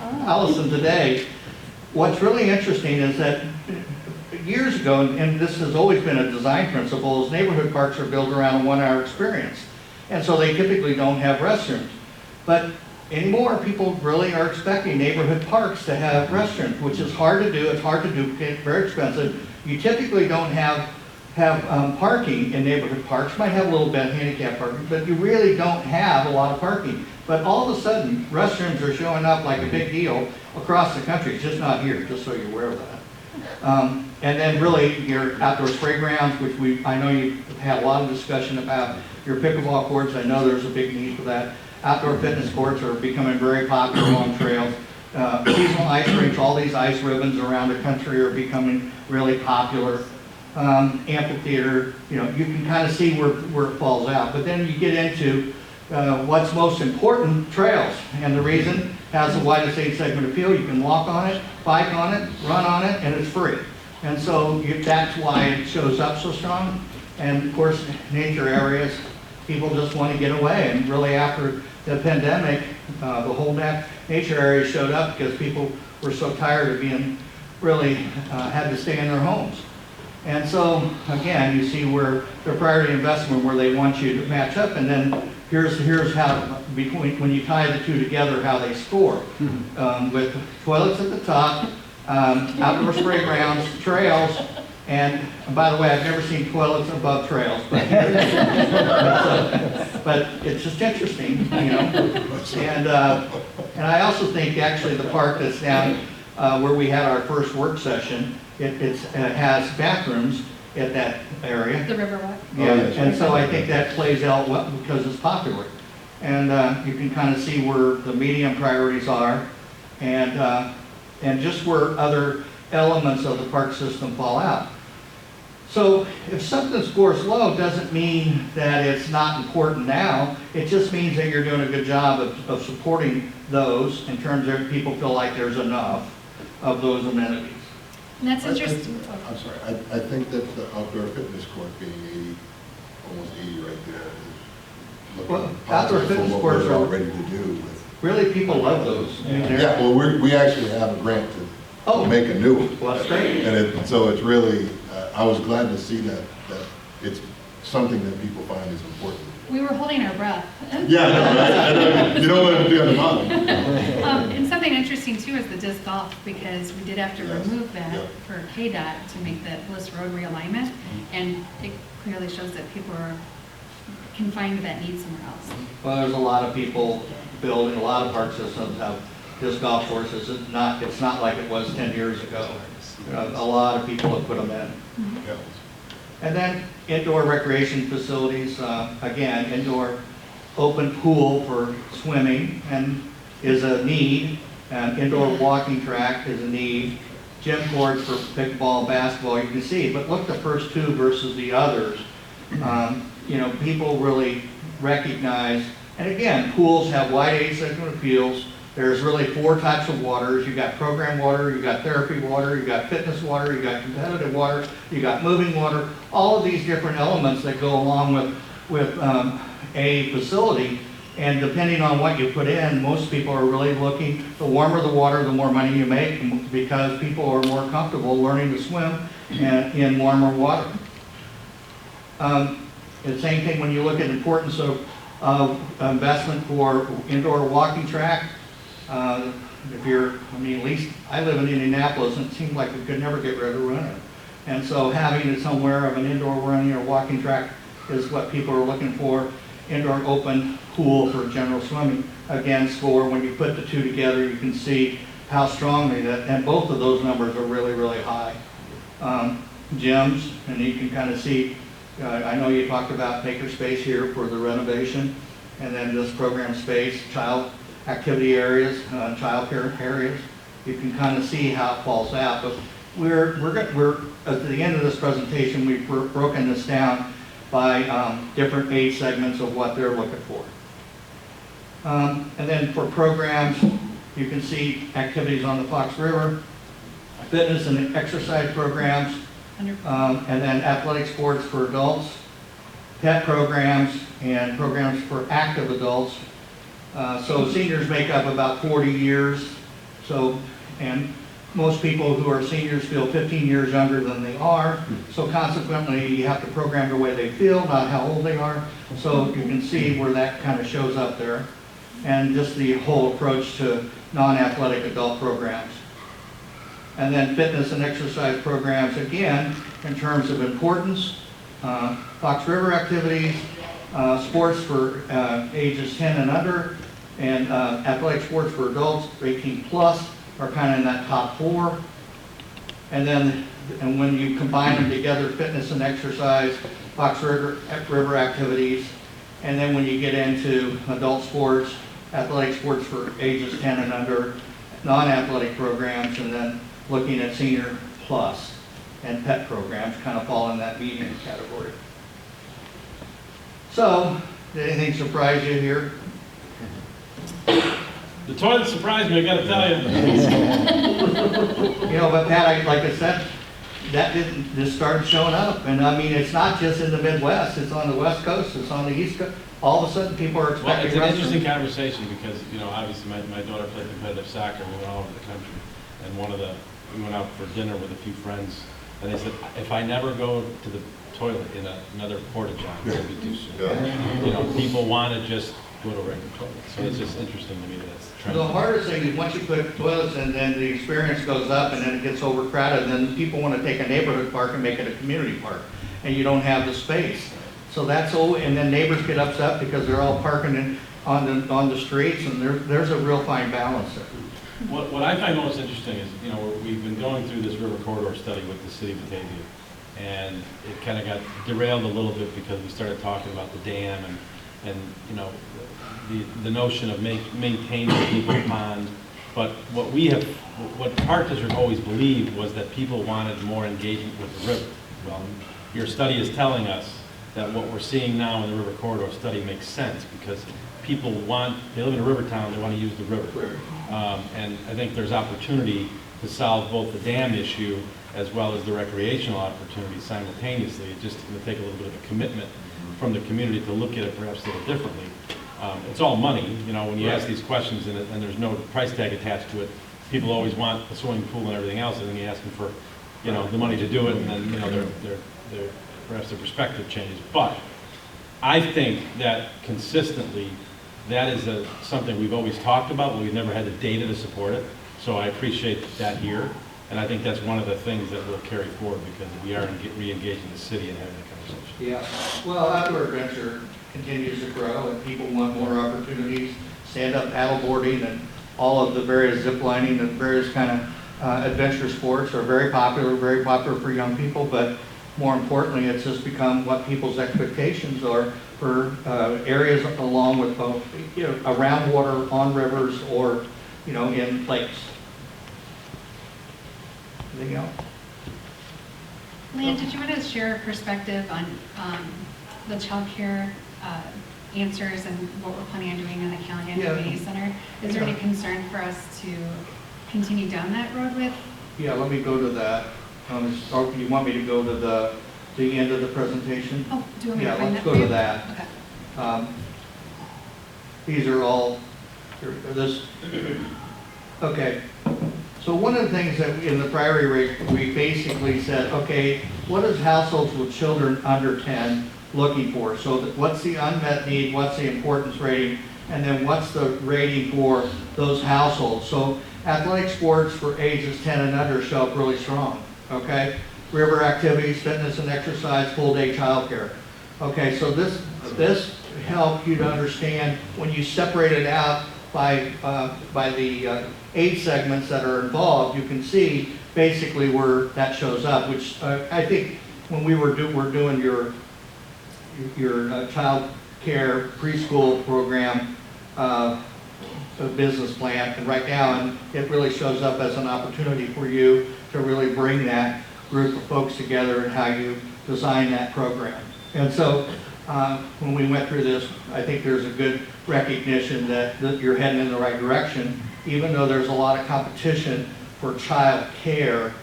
Allison today, what's really interesting is that years ago, and this has always been a design principle, is neighborhood parks are built around a 1-hour experience. And so they typically don't have restrooms. But anymore, people really are expecting neighborhood parks to have restrooms, which is hard to do. It's hard to do, very expensive. You typically don't have parking in neighborhood parks. You might have a little bit of handicap parking, but you really don't have a lot of parking. But all of a sudden, restrooms are showing up like a big deal across the country. It's just not here, just so you're aware of that. And then really your outdoor spray grounds, which I know you've had a lot of discussion about. Your pickleball courts, I know there's a big need for that. Outdoor fitness courts are becoming very popular along trails. Seasonal ice rinks, all these ice ribbons around the country are becoming really popular. Amphitheater, you can kind of see where it falls out. But then you get into what's most important, trails. And the reason has the widest age segment appeal. You can walk on it, bike on it, run on it, and it's free. And so that's why it shows up so strong. And of course, nature areas, people just want to get away. And really after the pandemic, the whole nature area showed up because people were so tired of being had to stay in their homes. And so, again, you see where their priority investment, where they want you to match up, and then here's how, when you tie the two together, how they score. With toilets at the top, outdoor spray grounds, trails, and by the way, I've never seen toilets above trails, but it's just interesting, And I also think actually the park that's down where we had our first work session, it has bathrooms at that area. The Riverwalk. Yeah, and so I think that plays out well because it's popular. And you can kind of see where the medium priorities are and just where other elements of the park system fall out. So if something scores low doesn't mean that it's not important now. It just means that you're doing a good job of supporting those in terms of people feel like there's enough of those amenities. And that's interesting. I'm sorry, I think that the outdoor fitness court being 80, almost 80 right there, is looking Well, outdoor positive fitness for what courts we're are- all ready to do with. Really, people love those. I mean, they're- Yeah, well, we actually have a grant to make a new one. Well, that's great. And so it's really, I was glad to see that it's something that people find is important. We were holding our breath. Yeah, I know. You don't want to be on the bottom. And something interesting too is the disc golf, because we did have to Yes. remove that Yep. for KDOT to make that Bliss Road realignment. And it clearly shows that people can find that need somewhere else. Well, there's a lot of people building, a lot of park systems have disc golf courses. It's not like it was 10 years ago. A lot of people have put them in. Yeah. And then indoor recreation facilities, again, indoor open pool for swimming and is a need. And indoor walking track is a need. Gym courts for pickleball, basketball, you can see. But look the first two versus the others. You know, people really recognize, and again, pools have wide asexual appeals. There's really 4 types of waters. You got program water, you got therapy water, you got fitness water, you got competitive water, you got moving water. All of these different elements that go along with a facility. And depending on what you put in, most people are really looking, the warmer the water, the more money you make, because people are more comfortable learning to swim in warmer water. The same thing when you look at importance of investment for indoor walking track. If you're, I mean, at least I live in Indianapolis, and it seemed like we could never get rid of running. And so having it somewhere of an indoor running or walking track is what people are looking for. Indoor open pool for general swimming. Again, score, when you put the two together, you can see how strongly that, and both of those numbers are really, really high. Gyms, and you can kind of see, I know you talked about makerspace here for the renovation, and then this program space, child activity areas, child care areas. You can kind of see how it falls out. But we're at the end of this presentation, we've broken this down by different age segments of what they're looking for. And then for programs, you can see activities on the Fox River, fitness and exercise programs, and then athletic sports for adults, pet programs, and programs for active adults. So seniors make up about 40 years. So, and most people who are seniors feel 15 years younger than they are. So consequently, you have to program the way they feel, not how old they are. So you can see where that kind of shows up there. And just the whole approach to non-athletic adult programs. And then fitness and exercise programs, again, in terms of importance, Fox River activities, sports for ages 10 and under, and athletic sports for adults 18 plus are kind of in that top 4. And then, and when you combine them together, fitness and exercise, Fox River activities, and then when you get into adult sports, athletic sports for ages 10 and under, non-athletic programs, and then looking at senior plus and pet programs kind of fall in that medium category. So, did anything surprise you here? The toilet surprised me, I gotta tell you. You know, but Pat, like I said, that didn't just started showing up. And I mean, it's not just in the Midwest, it's on the West Coast, it's on the East Coast. All of a sudden, people are Well, expecting it's an interesting restrooms. conversation because, you know, obviously my daughter played competitive soccer, we went all over the country. And we went out for dinner with a few friends, and they said, if I never go to the toilet in another porta john, it's gonna be too soon. Yeah. You know, people wanna just go to a regular toilet. So it's just interesting to me that that's the trend. The hardest thing is once you put toilets in, then the experience goes up and then it gets overcrowded, and then people want to take a neighborhood park and make it a community park, and you don't have the space. So that's all, and then neighbors get upset because they're all parking on the streets, and there's a real fine balance there. What I find most interesting is, you know, we've been going through this river corridor study with the city of Batavia, and it kind of got derailed a little bit because we started talking about the dam and you know, the notion of maintaining Depot Pond. But what Park District always believed was that people wanted more engagement with the river. Well, your study is telling us that what we're seeing now in the river corridor study makes sense because people they live in a river town, they want to use the river. And I think there's opportunity to solve both the dam issue as well as the recreational opportunity simultaneously. It's just going to take a little bit of a commitment from the community to look at it perhaps a little differently. It's all money, you know, when you ask these questions and there's no price tag attached to it, people always want a swimming pool and everything else, and then you ask them for, you know, the money to do it, and then, you know, they're perhaps their perspective changes. But I think that consistently, that is something we've always talked about, but we've never had the data to support it. So I appreciate that here, and I think that's one of the things that we'll carry forward because we are re-engaging the city and having a conversation. Yeah, well, outdoor adventure continues to grow, and people want more opportunities. Stand-up paddleboarding and all of the various zip lining and various kind of adventure sports are very popular for young people, but more importantly, it's just become what people's expectations are for areas along with both, around water, on rivers, or, in lakes. Anything else? Leanne, did you want to share a perspective on the child care answers and what we're planning on doing in the Callahan Community Center? Is there any concern for us to continue down that road with? Yeah, let me go to that. Or you want me to go to the end of the presentation? Oh, do you want me to Yeah, find let's that go for to you? that. Okay. These are all, okay. So one of the things that in the priority rate, we basically said, okay, what is households with children under 10 looking for? So what's the unmet need, what's the importance rating, and then what's the rating for those households? So athletic sports for ages 10 and under show up really strong, okay? River activities, fitness and exercise, full day childcare. Okay, so this helped you to understand when you separate it out by the age segments that are involved, you can see basically where that shows up, which I think when we're doing your child care preschool program business plan, and right now, and it really shows up as an opportunity for you to really bring that group of folks together and how you design that program. And so when we went through this, I think there's a good recognition that you're heading in the right direction. Even though there's a lot of competition for child care,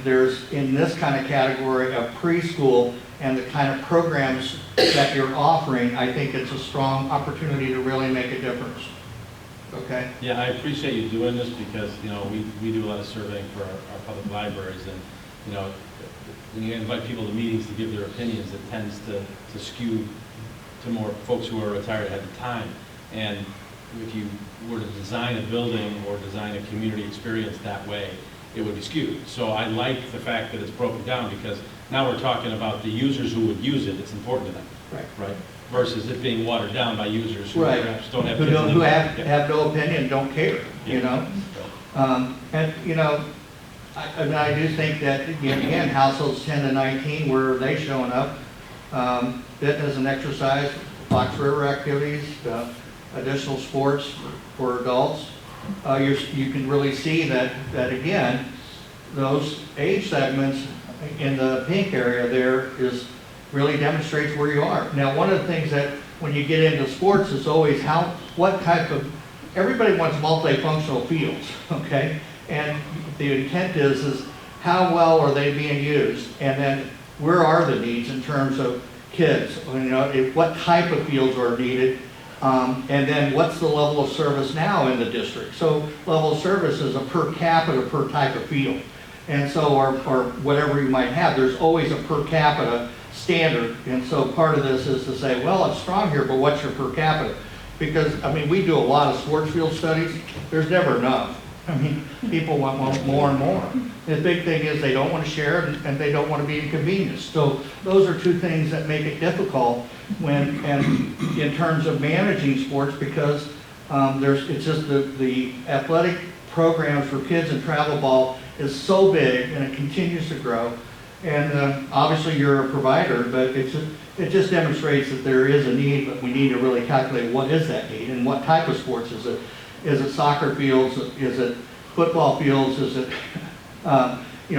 there's in this kind of category of preschool and the kind of programs that you're offering, I think it's a strong opportunity to really make a difference. Okay? Yeah, I appreciate you doing this because, we do a lot of surveying for our public libraries, and, when you invite people to meetings to give their opinions, it tends to skew to more folks who are retired at the time. And if you were to design a building or design a community experience that way, it would be skewed. So I like the fact that it's broken down because now we're talking about the users who would use it, it's important to them. Right. Versus it being watered down by users who perhaps don't have kids. Who have no opinion, don't care, And I do think that, again, households 10 to 19, where are they showing up? Fitness and exercise, Fox River activities, additional sports for adults. You can really see that again, those age segments in the pink area there really demonstrates where you are. Now, one of the things that when you get into sports is always everybody wants multifunctional fields, okay? And the intent is how well are they being used? And then where are the needs in terms of kids? What type of fields are needed? And then what's the level of service now in the district? So level of service is a per capita per type of field. And so, or whatever you might have, there's always a per capita standard. And so part of this is to say, well, it's strong here, but what's your per capita? Because, we do a lot of sports field studies. There's never enough. People want more and more. The big thing is they don't want to share and they don't want to be inconvenienced. So those are two things that make it difficult in terms of managing sports because it's just the athletic programs for kids and travel ball is so big and it continues to grow. And obviously you're a provider, but it just demonstrates that there is a need, but we need to really calculate what is that need and what type of sports is it. Is it soccer fields? Is it football fields? Is it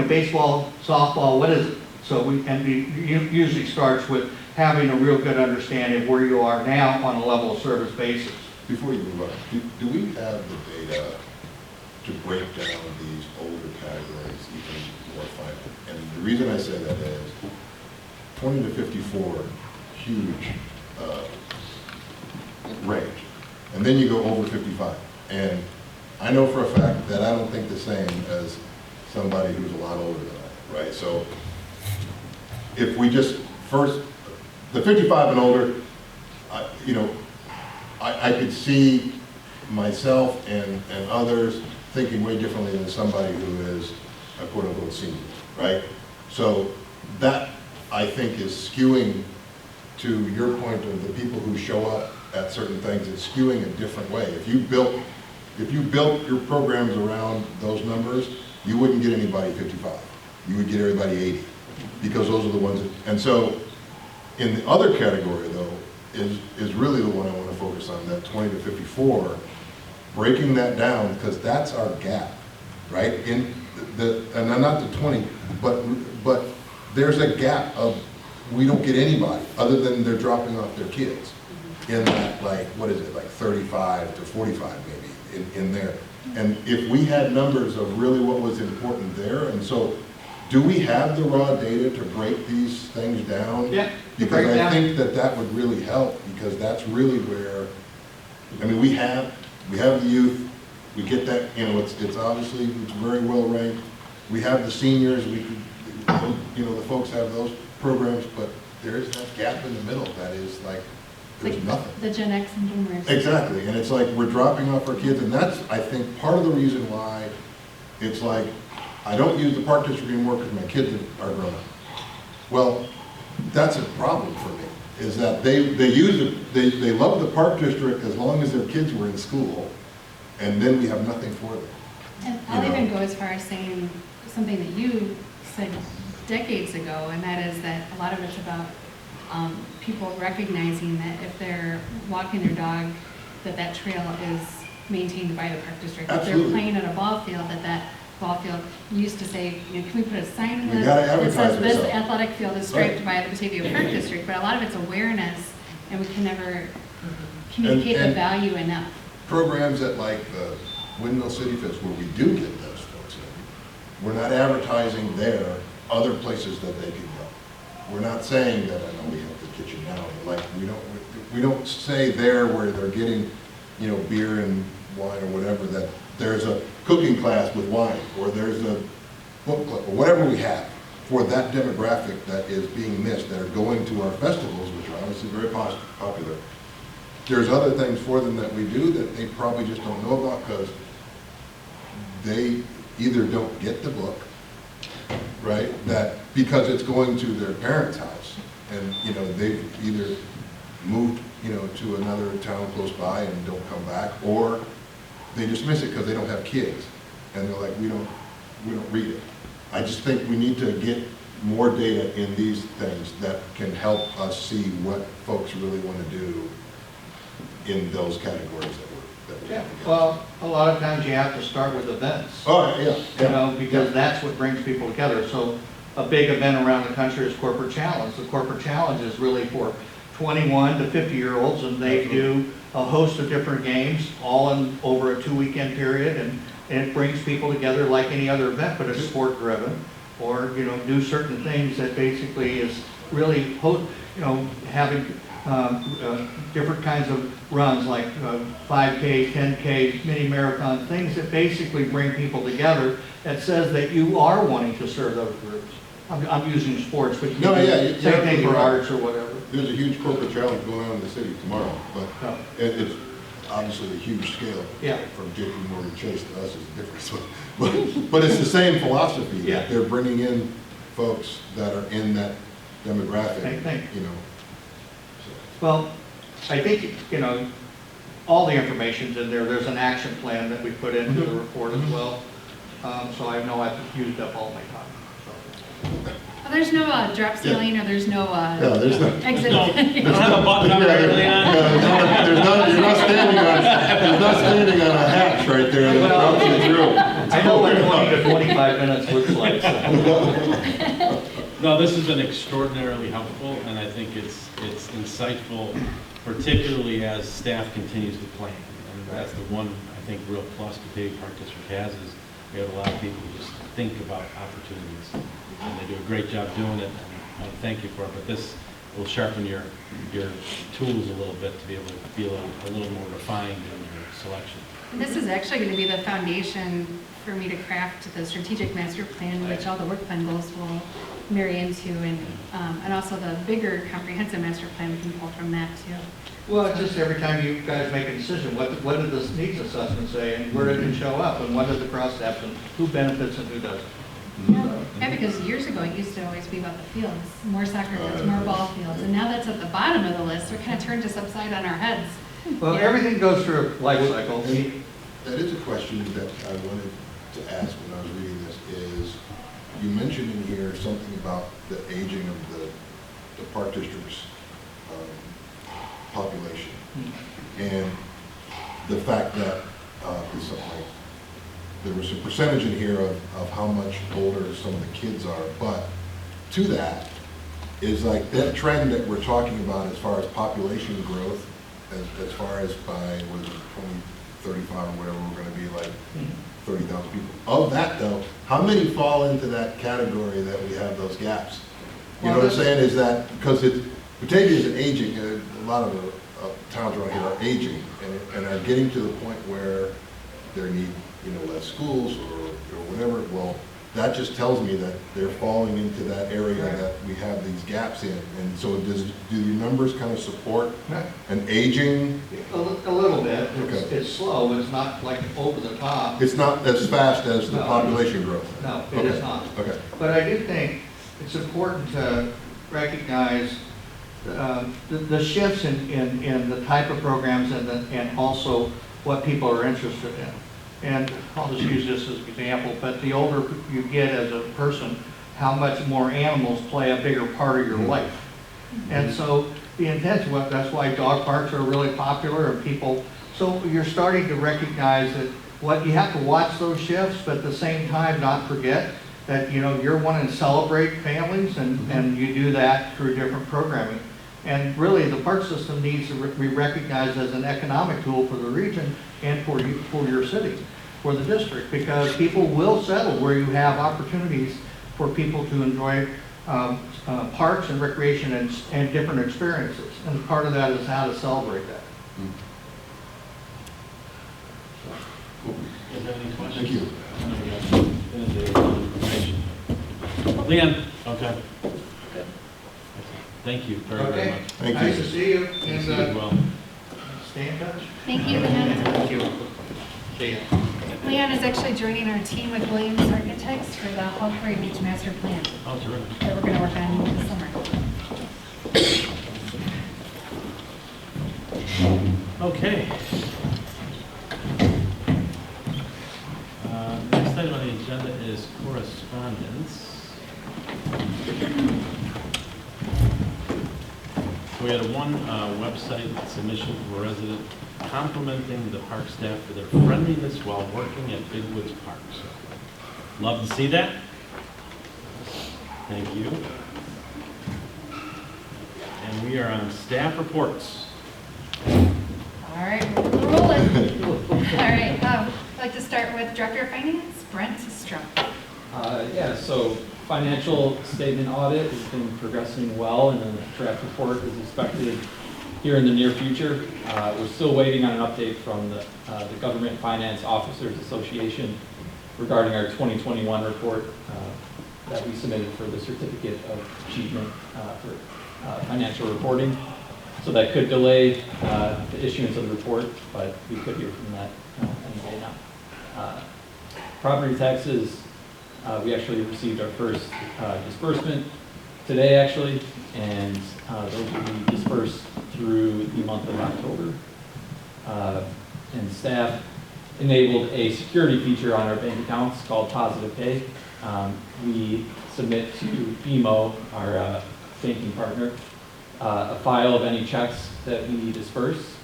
baseball, softball? What is it? So it usually starts with having a real good understanding of where you are now on a level of service basis. Before you move on, do we have the data to break down these older categories even more finely? And the reason I say that is 20 to 54, huge range. And then you go over 55. And I know for a fact that I don't think the same as somebody who's a lot older than I, right? So if we just first, the 55 and older, you know, I could see myself and others thinking way differently than somebody who is a quote-unquote senior, right? So that, I think, is skewing, to your point of the people who show up at certain things, it's skewing a different way. If you built your programs around those numbers, you wouldn't get anybody 55. You would get everybody 80, because those are the ones that, and so in the other category though, is really the one I want to focus on, that 20 to 54, breaking that down, because that's our gap, right? In the, and not the 20, but there's a gap of, we don't get anybody other than they're dropping off their kids in that, like, what is it, like 35 to 45 maybe in there. And if we had numbers of really what was important there, and so do we have the raw data to break these things down? Yeah. Because I think that would really help, because that's really where, I mean, we have the youth, we get that, you know, it's obviously, it's very well ranked. We have the seniors, we could, you know, the folks have those programs, but there is that gap in the middle that is like, there's nothing. The Gen X and Boomers. Exactly, and it's like we're dropping off our kids, and that's, I think, part of the reason why it's like, I don't use the park district anymore because my kids are grown up. Well, that's a problem for me, is that they use it, they love the park district as long as their kids were in school, and then we have nothing for them. And I'll even go as far as saying something that you said decades ago, and that is that a lot of it's about people recognizing that if they're walking their dog, that trail is maintained by the park district. Absolutely. If they're playing at a ball field, that ball field used to say, you know, can we put a sign in We this gotta that advertise says this ourselves. athletic field is striped by the Batavia Park District, but a lot of it's awareness, and we can never communicate the And value enough. programs at like the Windmill City Fest where we do get those folks in, we're not advertising there other places that they can go. We're not saying that, I know we have the kitchen now, but like we don't say there where they're getting, you know, beer and wine or whatever, that there's a cooking class with wine, or there's a book club, or whatever we have for that demographic that is being missed, that are going to our festivals, which are obviously very popular. There's other things for them that we do that they probably just don't know about, because they either don't get the book, right? That because it's going to their parents' house, and you know they've either moved, you know, to another town close by and don't come back, or they just miss it because they don't have kids, and they're like, we don't read it. I just think we need to get more data in these things that can help us see what folks really want to do in those categories that we're Yeah, talking about. well, a lot of times you have to start with events. Oh, yeah, You know, because that's what brings people together. So a big event around the country is Corporate Challenge. The Corporate Challenge is really for 21 to 50-year-olds, and they do a host of different games, all in over a 2-weekend period, and it brings people together like any other event, but it's sport-driven, or, you know, do certain things that basically is really, you know, having different kinds of runs, like 5K, 10K, mini marathon, things that basically bring people together, that says that you are wanting to serve those groups. I'm using sports, but No, yeah, you're same thing absolutely for right. arts or whatever. There's a huge corporate challenge going on in the city tomorrow, but Oh. it's obviously a huge scale. Yeah. From JP Morgan Chase to us is a difference. But it's the same philosophy, Yeah. that they're bringing in folks that are in that demographic, Same thing. you know. Well, I think, you know, all the information's in there. There's an action plan that we put into the report as well. So I know I've used up all my time. So. Well, there's no drop ceiling, or there's no Yeah, there's no- exit. There's not a button on there early on. You're not standing on a hatch right there that Well, drops you through. I know what 20 to 25 minutes looks like. So. No, this has been extraordinarily helpful, and I think it's insightful, particularly as staff continues to plan. And that's the one, I think, real plus Batavia Park District has, is we have a lot of people who just think about opportunities. And they do a great job doing it, and I thank you for it. But this will sharpen your tools a little bit to be able to feel a little more refined in your selection. And this is actually going to be the foundation for me to craft the strategic master plan, which all the work plan goals will marry into, and also the bigger comprehensive master plan, we can pull from that too. Well, it's just every time you guys make a decision, what did this needs assessment say, and where did it show up, and what did the cross steps, and who benefits and who doesn't? Yeah, because years ago, it used to always be about the fields, more soccer fields, more ball fields, and now that's at the bottom of the list, so it kind of turned us upside on our heads. Well, Yeah. everything goes through a life cycle. And that is a question that I wanted to ask when I was reading this, is you mentioned in here something about the aging of the Park District's population. And the fact that, there's something like, there was a percentage in here of how much older some of the kids are, but to that is like that trend that we're talking about as far as population growth, as far as by, what is it, 2035 or whatever, we're gonna be like 30,000 people. Of that though, how many fall into that category that we have those gaps? You know what I'm saying, is that, because Batavia is an aging, a lot of the towns around here are aging and are getting to the point where they need, less schools or whatever. Well, that just tells me that they're falling into that area that we have these gaps in. And so do your numbers kind of support an aging? A little bit. Okay. It's slow, it's not like over the top. It's not as fast as the No. population growth? No, it is not. Okay. But I do think it's important to recognize the shifts in the type of programs and also what people are interested in. And I'll just use this as an example, but the older you get as a person, how much more animals play a bigger part of your life. And so the intent, that's why dog parks are really popular and people, so you're starting to recognize that you have to watch those shifts, but at the same time not forget that you're wanting to celebrate families and you do that through different programming. And really the park system needs to be recognized as an economic tool for the region and for your city, for the district, because people will settle where you have opportunities for people to enjoy parks and recreation and different experiences. And part of that is how to celebrate that. Is there any questions? Thank you. Leon? Okay. Thank you very, very Okay. much. Thank you. Nice to see you, Thank you as and well. stay in touch. Thank you, Leon. Thank you. See you. Leon is actually joining our team with Williams Architects for the Hall Quarry Beach Master Plan Oh, terrific. that we're going to work on this summer. Okay. Next item on the agenda is correspondence. So we had one website submission from a resident complimenting the park staff for their friendliness while working at Big Woods Park. So, love to see that. Thank you. And we are on staff reports. All right, we're rolling. All right, I'd like to start with Director of Finance, Brent Strum. So financial statement audit has been progressing well, and a draft report is expected here in the near future. We're still waiting on an update from the Government Finance Officers Association regarding our 2021 report that we submitted for the Certificate of Achievement for financial reporting. So that could delay the issuance of the report, but we could hear from that any day now. Property taxes, we actually received our first disbursement today, actually, and those will be dispersed through the month of October. And staff enabled a security feature on our bank accounts called Positive Pay. We submit to BMO, our banking partner, a file of any checks that we disperse,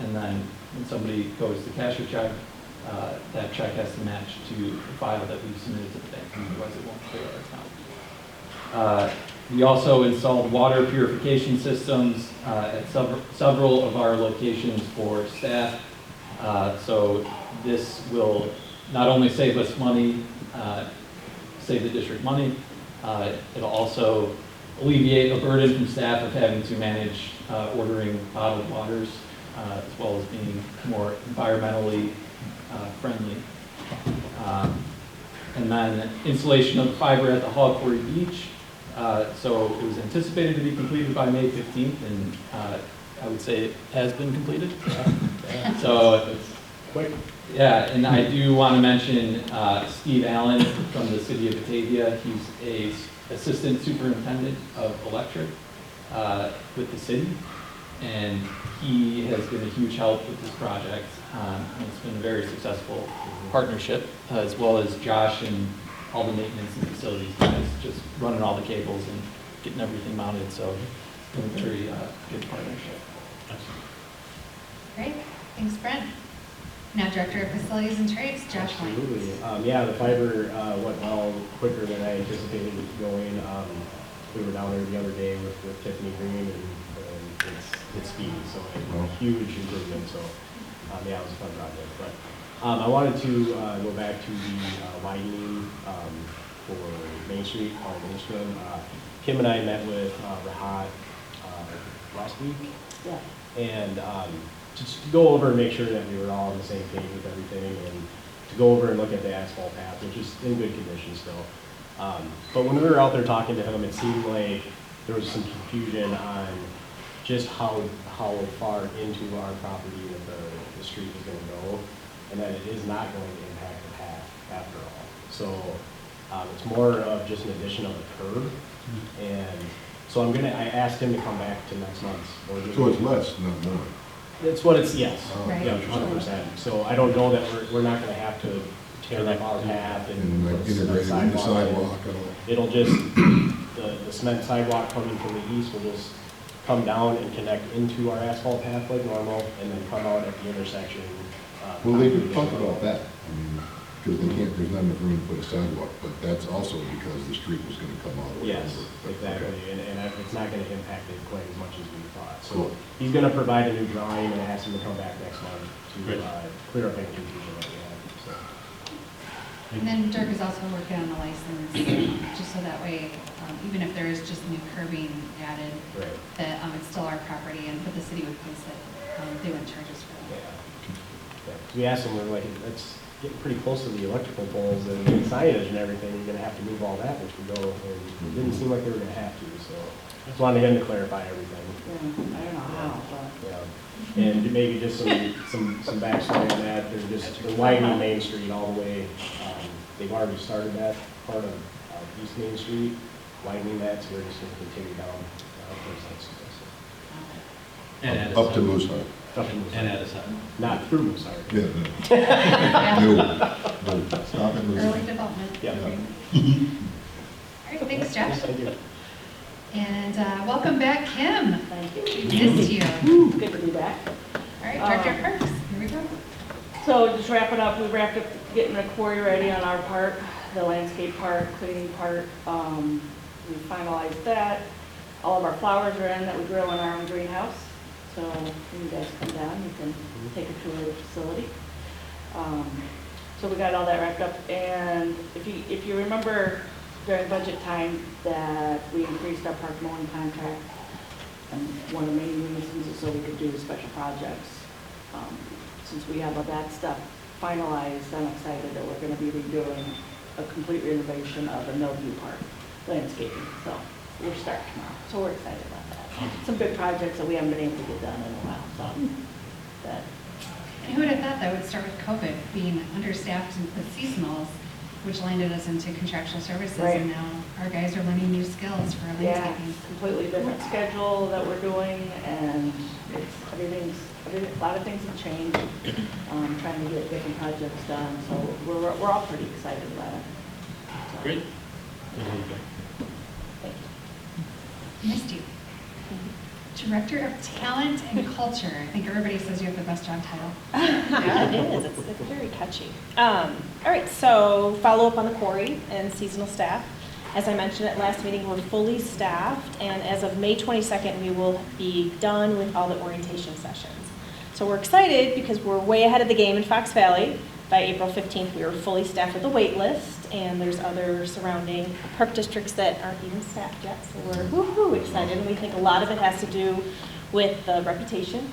and then when somebody goes to cash a check, that check has to match to the file that we've submitted to the bank, otherwise it won't clear our account. We also installed water purification systems at several of our locations for staff. So this will not only save us money, save the district money, it'll also alleviate a burden from staff of having to manage ordering bottled waters, as well as being more environmentally friendly. And then installation of fiber at the Hall Quarry Beach. So it was anticipated to be completed by May 15th, and I would say it has been completed. So it's quick. Yeah, and I do want to mention Steve Allen from the city of Batavia. He's a assistant superintendent of electric with the city, and he has been a huge help with this project. And it's been a very successful partnership, as well as Josh and all the maintenance and facilities guys, just running all the cables and getting everything mounted. So it's been a very good partnership. Great, thanks Brent. Now Director of Facilities and Trades, Josh White. Absolutely. Yeah, the fiber went well quicker than I anticipated it going. We were down there the other day with Tiffany Green, and it's speedy, so a huge improvement. So yeah, it was a fun project. But I wanted to go back to the widening for Main Street, Paul Lindstrom. Kim and I met with Rahat last week. Yeah. And just to go over and make sure that we were all on the same page with everything, and to go over and look at the asphalt path, which is in good condition still. But when we were out there talking to him, it seemed like there was some confusion on just how far into our property that the street is going to go, and that it is not going to impact the path after all. So it's more of just an addition of a curb, and so I asked him to come back to next month's board meeting. So it's less, not more. It's what it's, yes, Right. yeah, 100%. So I don't know that we're not gonna have to tear up our path And and like put a integrated in the in. sidewalk and all. It'll just, the cement sidewalk coming from the east will just come down and connect into our asphalt path like normal, and then come out at the intersection. Well, they could talk about that, I mean, because they can't, there's not enough room to put a sidewalk, but that's also because the street was gonna come all the way over. Yes, But, exactly, okay. and it's not gonna impact it quite as much as we thought. So Cool. he's gonna provide a new drawing and ask him to come back next month to Great. clear up any confusion that we had. So. And then Dirk is also working on the license, just so that way, even if there is just new curbing added, Right. that it's still our property, and but the city would post it, they wouldn't charge us for Yeah. that. Yeah. We asked them, we're like, it's getting pretty close to the electrical poles and signage and everything, you're gonna have to move all that, which we go, and it didn't seem like they were gonna have to, so. Just wanted him to clarify everything. Yeah, I don't know how, but. Yeah. And maybe just some backstory on that, they're just, they're widening Main Street all the way. They've already started that part of East Main Street, widening that, so they're just gonna continue down towards that street. And add a Up to sign. Moose Hut. Up to Moose And Hut. add a sign. Not through Moose Hut. Yeah, no, no, stop it. Moose Early Hut. development. Yeah. All right, thanks Josh. Thank you. And welcome back Kim. Thank you. We missed you. Good to be back. All right, Director of Parks, here we go. So just wrapping up, we wrapped up getting the quarry ready on our part, the landscape part, cleaning part. We finalized that. All of our flowers are in that we grow in our own greenhouse. So when you guys come down, you can take a tour of the facility. So we got all that wrapped up. And if you remember during budget time that we increased our park mowing contract, and one of the main reasons is so we could do the special projects. Since we have all that stuff finalized, I'm excited that we're going to be redoing a complete renovation of the Millview Park landscaping. So we'll start tomorrow. So we're excited about that. Some big projects that we haven't been able to get done in a while. So that. And who would have thought that would start with COVID, being understaffed with seasonals, which landed us into contractual services, Right. and now our guys are learning new skills for Yeah, landscaping. completely different schedule that we're doing, and a lot of things have changed. Trying to get different projects done, so we're all pretty excited about it. So, Great. Thank you. Missed you. Director of Talent and Culture. I think everybody says you have the best job title. Yeah, it is. It's very catchy. All right, so follow up on the quarry and seasonal staff. As I mentioned at last meeting, we're fully staffed, and as of May 22nd, we will be done with all the orientation sessions. So we're excited because we're way ahead of the game in Fox Valley. By April 15th, we were fully staffed with a wait list, and there's other surrounding park districts that aren't even staffed yet. So we're woohoo excited, and we think a lot of it has to do with the reputation.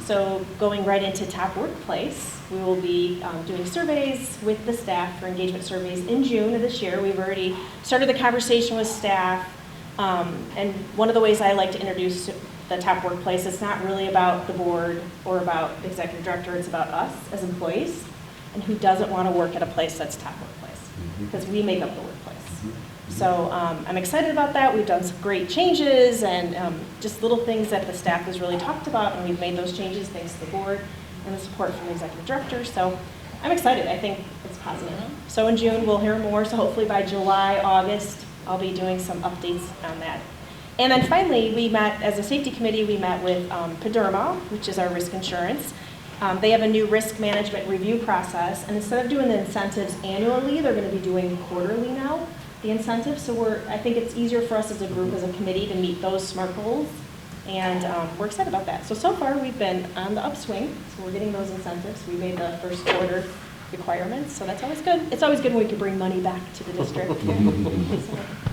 So going right into top workplace, we will be doing surveys with the staff for engagement surveys in June of this year. We've already started the conversation with staff And one of the ways I like to introduce the top workplace, it's not really about the board or about the executive director, it's about us as employees and who doesn't want to work at a place that's top workplace, because we make up the workplace. So I'm excited about that. We've done some great changes and just little things that the staff has really talked about, and we've made those changes thanks to the board and the support from the executive director. So I'm excited. I think it's positive. So in June, we'll hear more. So hopefully by July, August, I'll be doing some updates on that. And then finally, we met, as a safety committee, we met with Paderma, which is our risk insurance. They have a new risk management review process, and instead of doing the incentives annually, they're going to be doing quarterly now, the incentives. So I think it's easier for us as a group, as a committee, to meet those SMART goals, and we're excited about that. So far, we've been on the upswing, so we're getting those incentives. We made the first quarter requirements, so that's always good. It's always good when we can bring money back to the district.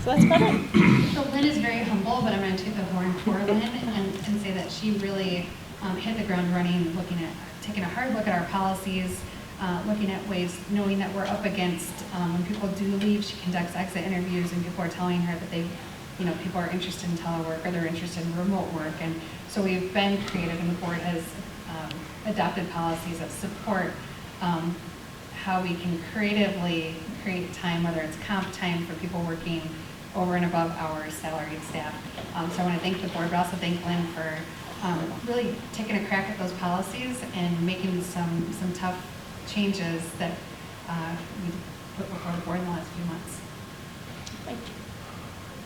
So that's about it. So Lynn is very humble, but I'm going to take the horn for Lynn and say that she really hit the ground running, taking a hard look at our policies, looking at ways, knowing that we're up against, when people do leave, she conducts exit interviews and people are telling her that people are interested in telework or they're interested in remote work. And so we've been creative, and the board has adopted policies that support how we can creatively create time, whether it's comp time for people working over and above our salaried staff. So I want to thank the board, but also thank Lynn for really taking a crack at those policies and making some tough changes that we put before the board in the last few months. Thank you.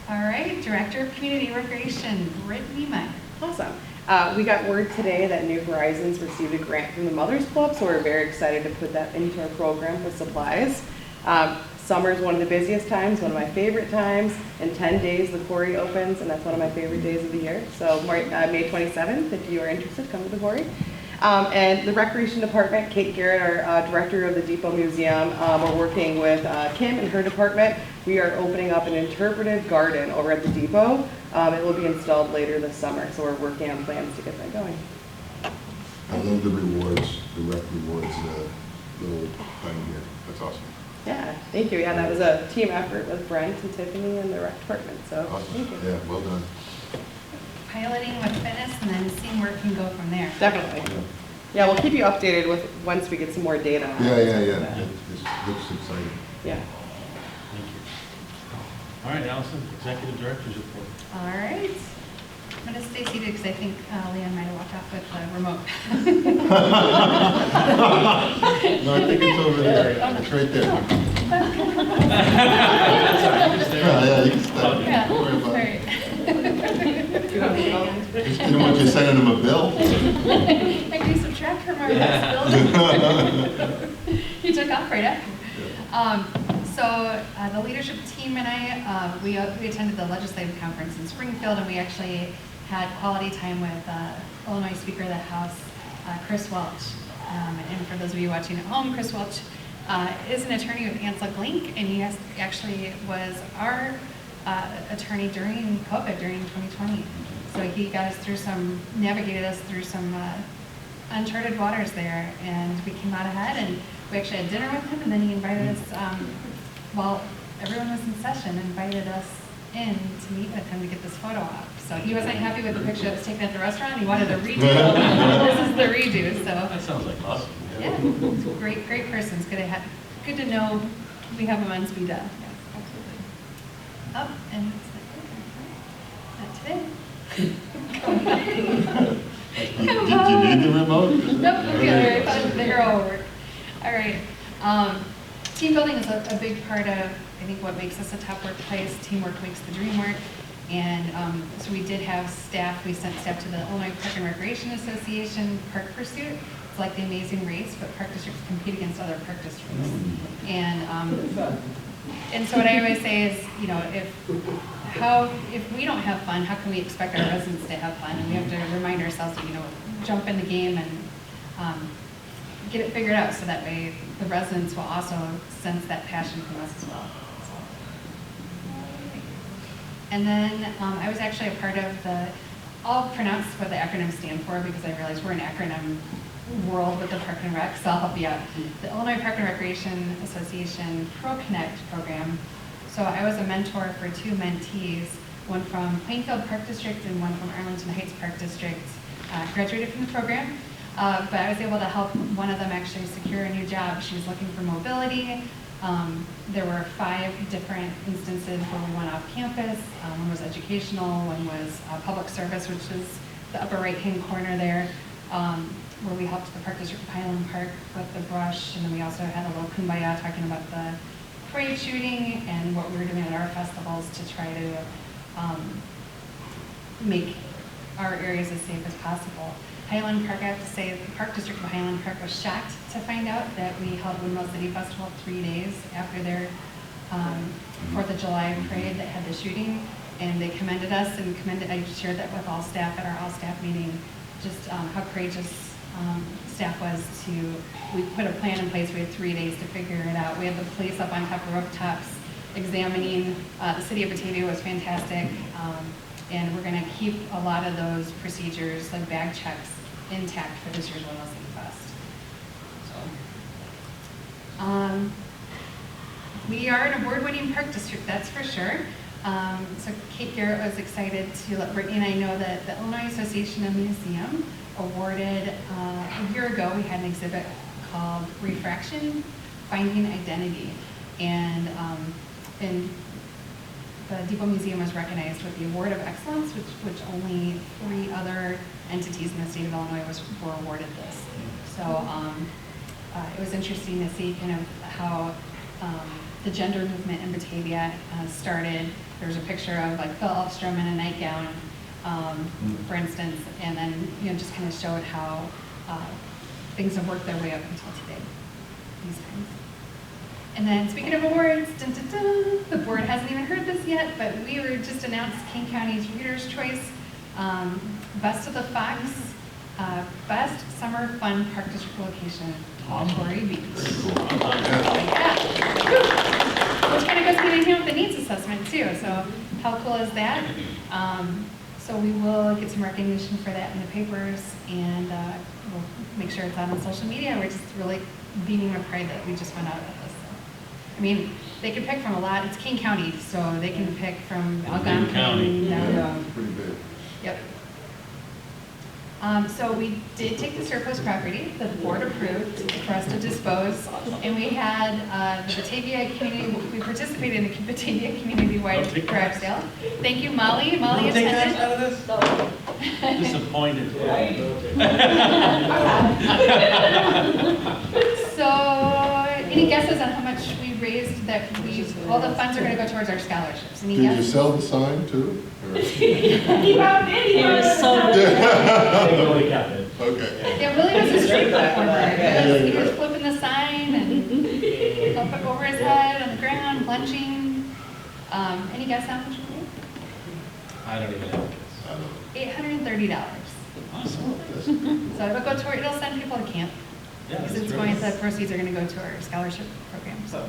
All right, Director of Community Recreation, Brittany Meyer. Awesome. We got word today that New Horizons received a grant from the Mothers Club, so we're very excited to put that into our program for supplies. Summer is one of the busiest times, one of my favorite times. In 10 days, the quarry opens, and that's one of my favorite days of the year. So May 27th, if you are interested, come to the quarry. And the Recreation Department, Kate Garrett, our Director of the Depot Museum, we're working with Kim and her department. We are opening up an interpretive garden over at the Depot. It will be installed later this summer, so we're working on plans to get that going. I love the rewards, the rec rewards, little thing here. That's awesome. Yeah, thank you. Yeah, that was a team effort with Brent and Tiffany and the rec department, so Awesome. thank you. Yeah, well done. Piloting with fitness and then seeing where it can go from there. Definitely. Yeah, we'll keep you updated with once we get some more data. on Yeah. it. It looks exciting. Yeah. Thank you. All right, Allison, Executive Director's report. All right. I'm going to stay seated because I think Leanne might have walked off with the remote. No, I think it's over there. It's right there. Yeah, you can stop. Yeah, Don't worry about all it. right. Just didn't want you sending them a bill. I can subtract from our last building. He took off right after. So the leadership team and I, we attended the legislative conference in Springfield, and we actually had quality time with Illinois Speaker of the House, Chris Welch. And for those of you watching at home, Chris Welch is an attorney with Ansel Glink, and he actually was our attorney during COVID, during 2020. So he got us through navigated us through some uncharted waters there, and we came out ahead, and we actually had dinner with him, and then he invited us, while everyone was in session, invited us in to meet with him to get this photo op. So he wasn't happy with the picture that was taken at the restaurant. He wanted a redo. This is the redo. So That sounds like awesome. yeah, he's a great person. It's good to know we have him on speed dial. Yes, absolutely. Oh, and not today. Did you need the remote? Nope, okay, all right, they're all work. All right. Team building is a big part of, I think, what makes us a top workplace. Teamwork makes the dream work. And so we did have staff, we sent staff to the Illinois Park and Recreation Association Park Pursuit. It's like the Amazing Race, but park districts compete against other park districts. And so what I always say is, if we don't have fun, how can we expect our residents to have fun? And we have to remind ourselves to, jump in the game and get it figured out, so that way the residents will also sense that passion from us as well. And then I was actually a part of I'll pronounce what the acronyms stand for because I realize we're an acronym world with the Park and Rec, so I'll help you out. The Illinois Park and Recreation Association Pro Connect program. So I was a mentor for two mentees one from Plainfield Park District and one from Arlington Heights Park District, graduated from the program. But I was able to help one of them actually secure a new job. She was looking for mobility. There were 5 different instances where we went off campus. One was educational, one was public service, which is the upper right-hand corner there, where we helped the Park District of Highland Park with the brush, and then we also had a little kumbaya talking about the parade shooting and what we were doing at our festivals to try to make our areas as safe as possible. Highland Park, I have to say, the Park District of Highland Park was shocked to find out that we held Windmill City Festival 3 days after their 4th of July parade that had the shooting, and they commended us and I shared that with all staff at our all-staff meeting, just how courageous staff was we put a plan in place. We had 3 days to figure it out. We had the police up on top of rooftops examining. The city of Batavia was fantastic. And we're going to keep a lot of those procedures, like bag checks, intact for this year's Windmill City Fest. So, we are an award-winning park district, that's for sure. So Kate Garrett was excited to let Brittany and I know that the Illinois Association of Museum awarded, a year ago, we had an exhibit called Refraction, Finding Identity. And the Depot Museum was recognized with the Award of Excellence, which only 3 other entities in the state of Illinois were awarded this. So it was interesting to see kind of how the gender movement in Batavia started. There was a picture of like Phil Elfstrom in a nightgown, for instance, and then just kind of showed how things have worked their way up until today. These times. And then speaking of awards, dun, dun, dun, the board hasn't even heard this yet, but we were just announced King County's Reader's Choice, Best of the Fox, Best Summer Fun Park District Location, Torrey Beach. Yeah. Which kind of goes hand in hand with the needs assessment too, so how cool is that? So we will get some recognition for that in the papers, and we'll make sure it's on social media. We're just really beaming with pride that we just went out with this. I mean, they can pick from a lot. It's King County, so they can pick from Algonquin County. down. Pretty big. Yep. So we did take the surplus property, the board approved for us to dispose, and we had the Batavia community, we participated in the Batavia community-wide garage sale. Thank you, Molly. Molly attended. Disappointed. So, any guesses on how much we raised all the funds are going to go towards our scholarships? Any Did you guesses? sell the sign too? Or- He was so Okay. Yeah, Willie was a street performer. He was flipping the sign and up over his head on the ground, lunching. Any guess how much we made? I don't even have a guess. $830. Awesome. So it'll go toward, it'll send people to camp. Yeah, Because that's it's great. the proceeds are going to go to our scholarship program, so.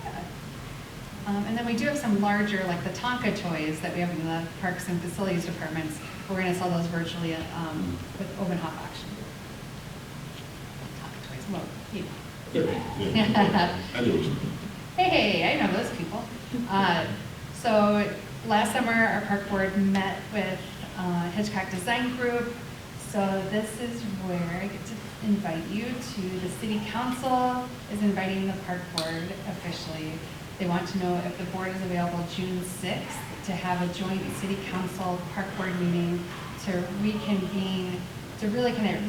Yeah. And then we do have some larger, like the Tonka toys that we have in the parks and facilities departments. We're going to sell those virtually at, with open hop auction. Tonka toys, well, you know. I do. Hey, I know those people. So last summer, our park board met with Hitchcock Design Group. So this is where I get to invite you to the city council is inviting the park board officially. They want to know if the board is available June 6th to have a joint city council park board meeting to reconvene, to really kind of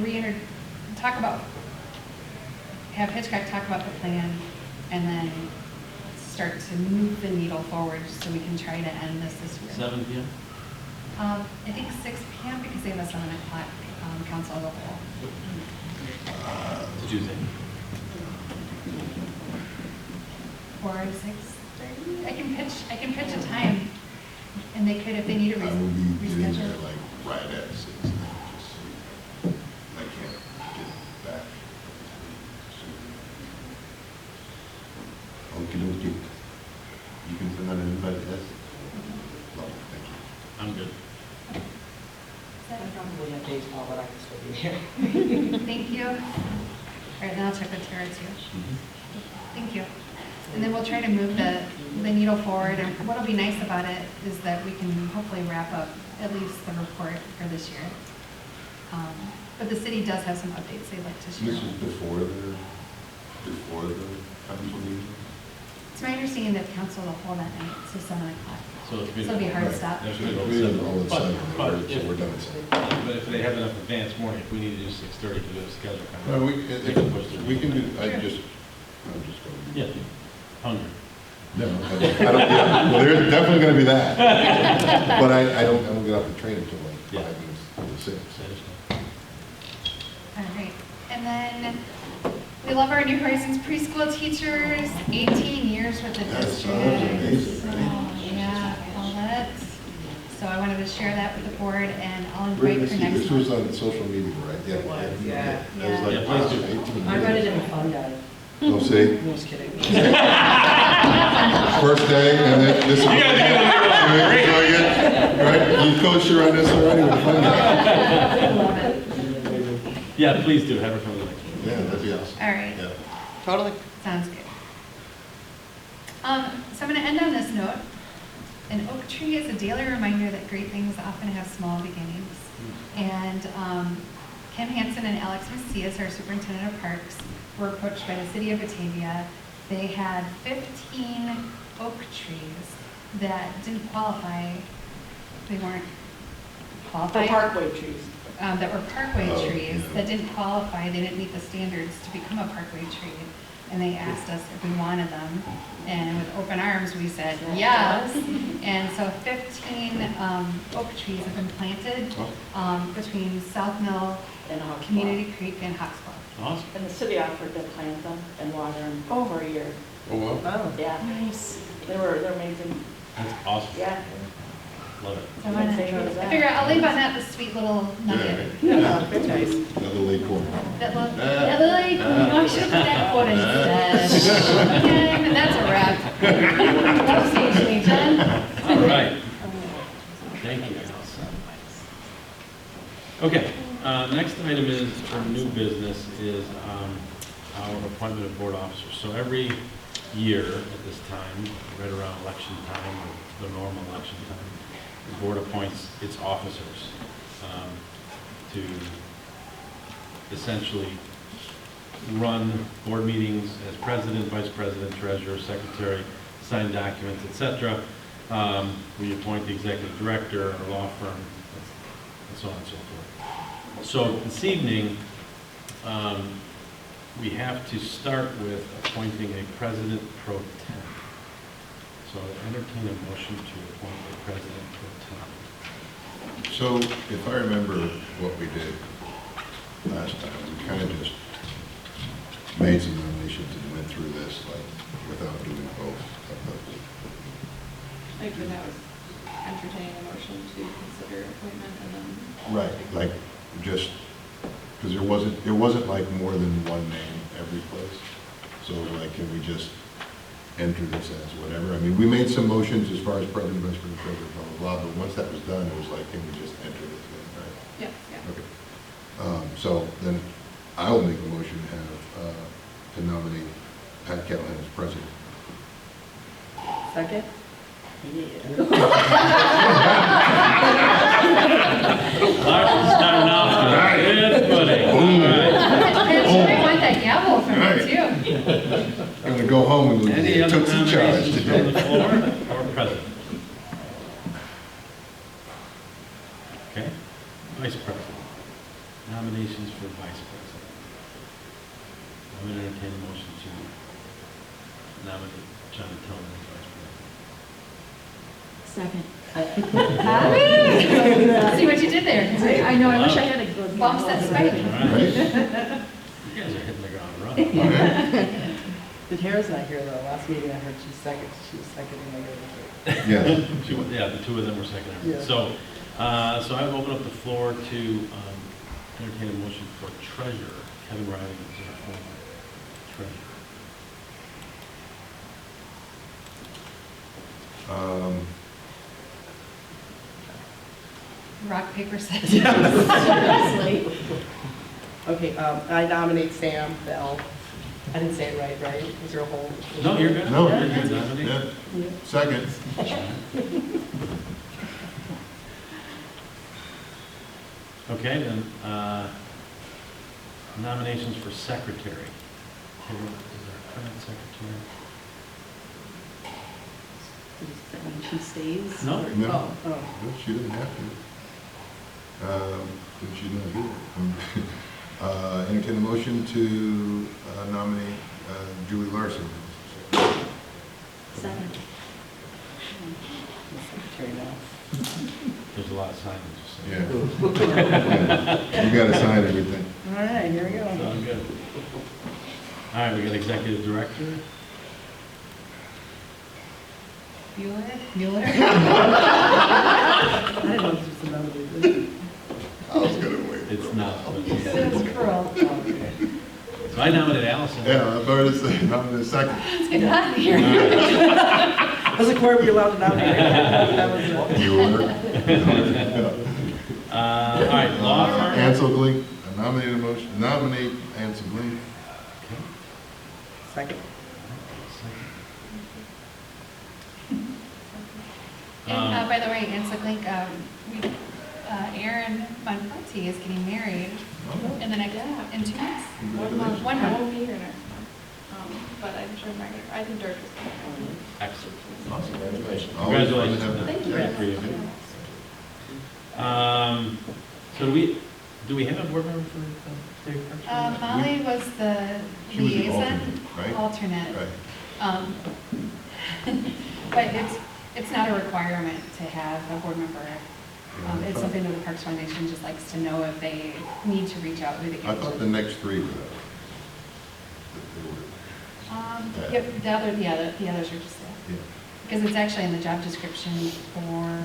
have Hitchcock talk about the plan and then start to move the needle forward so we can try to end this year. 7 p.m.? I think 6 p.m. because they have a 7 o'clock council of the whole. Tuesday. Or 6:30. I can pitch a time, and they could, if they need a I will be getting there reschedule. like right at 6. Just so I can't get back. Okay. You can send out an invite, yes? Lovely, thank you. I'm good. I probably have baseball, but I can still be here. Thank you. All right, then I'll check with Tara too. Thank you. And then we'll try to move the needle forward. And what'll be nice about it is that we can hopefully wrap up at least the report for this year. But the city does have some updates they'd like to share. This is before the council meeting? It's my understanding that council will hold that night, so 7 o'clock. So it's So it'll be a hard Right. stop. That's We gonna go did seven. all at But- 7, but so if- we're done at 7. But if they have enough advance morning, if we need to do 6:30 to do a schedule. No, we can do, I'm Sure. just going. Yeah, hungry. No, I don't, yeah, well, there's definitely gonna be that. But I don't get off the train until like Yeah. 5 minutes to 6. All right, and then we love our New Horizons preschool teachers, 18 years with the That's district. amazing, So, right? yeah, all that. So I wanted to share that with the board, and I'll Where invite did I for see, next this was month. on social media, right? Yeah. It was, yeah. I was like, Yeah, wow, please do. 18 I read it years. in the fun guide. Oh, see? No, just kidding. First day, and then this is. Right, you coached her on this already with fun guy. I love it. Yeah, please do, have her come to the next one. Yeah, that'd be awesome. All right, Yeah. Totally. sounds good. So I'm going to end on this note. An oak tree is a daily reminder that great things often have small beginnings. And Kim Hansen and Alex Macias, our superintendent of parks, were approached by the city of Batavia. They had 15 oak trees that didn't qualify. They weren't For qualified. parkway trees. That were parkway Oh, trees yeah. that didn't qualify. They didn't meet the standards to become a parkway tree. And they asked us if we wanted them. And with open arms, we said yes. And so 15 oak trees have been planted between South Mill, And Hawks Community Creek, and Hawksbluff. Awesome. And the city offered to plant them and water them over a year. Oh, well. Oh. Yeah. Nice. They're amazing. That's awesome. Yeah. Love it. So I figure I'll leave on that the sweet little nugget. Yeah, very nice. Another late corner. That little icon. I should have put that quote instead. Again, and that's a wrap. Love seeing you, Jen. All right. Thank you. Okay, next item is, for new business, is our appointment of board officers. So every year at this time, right around election time, or the normal election time, the board appoints its officers to essentially run board meetings as president, vice president, treasurer, secretary, sign documents, etc. We appoint the executive director, our law firm, and so on and so forth. So this evening, we have to start with appointing a president pro tem. So I entertain a motion to appoint a president pro tem. So if I remember what we did last time, we kind of just made some nominations and went through this like without doing both of those. I think that was entertaining a motion to consider appointment and then. Right, like just, because there wasn't like more than one name every place. So like, can we just enter this as whatever? I mean, we made some motions as far as president, vice president, treasurer, blah, blah, blah, but once that was done, it was like, can we just enter this in, right? Yeah, yeah. Okay. So then I'll make a motion to have, to nominate Pat Callahan as president. Second? Starting off good footing. All right. She might want that gavel from Right. me too. I'm gonna go home and Any we'll other took some charge nominations from today. the floor or president? Okay, vice president. Nominations for vice president. I'm going to entertain a motion to nominate John Tillman as vice president. Second. See what you did there. I know, I wish I had a good. Bumps that spike. All right. You guys are hitting the ground running. The Tara's not here though. Last meeting I heard she was seconding my good. Yeah. Yeah, the two of them were second. Yeah. So I will open up the floor to entertain a motion for treasurer. Kevin Riley is our former treasurer. Rock, paper, scissors. Seriously. Okay, I nominate Sam Bell I didn't say it right? Was there a whole? No, you're good. No, You're you're good, good. Dominic. Yeah. Second. Okay, then, nominations for secretary. Is our current secretary? Does that mean she stays? No. Or- No. Oh, oh. No, she didn't have to. But she didn't do it. Entertain a motion to nominate Julie Larson. Second. The secretary now. There's a lot of signage, so. Yeah. You gotta sign everything. All right, here we go. Sound good. All right, we got executive director. Bueller? I didn't know this was another one. I was gonna wait. It's not. but- It was cruel. Okay. So I nominate Allison. Yeah, I thought it's nominate second. Let's get out of here. I was like, where were you allowed to nominate? That was it. You were. All right, law firm. Ansel Glee, I nominate a motion, nominate Ansel Glee. Second. And by the way, Ansel Link, Aaron Monforte is getting married in the next, in 2 weeks. 1 month. One I month. won't be here next month. But I'm sure Megan, I think Dirk is going to. Excellent. Awesome. Congratulations. Congratulations. Thank you. Great for you. So do we have a board member for State Parks? Molly was the She was the liaison, right? alternate. Right. But it's not a requirement to have a board member. It's something that the Parks Foundation just likes to know if they need to reach out who they I can. thought the next three were that. Yep, the others are just there. Yeah. Because it's actually in the job description for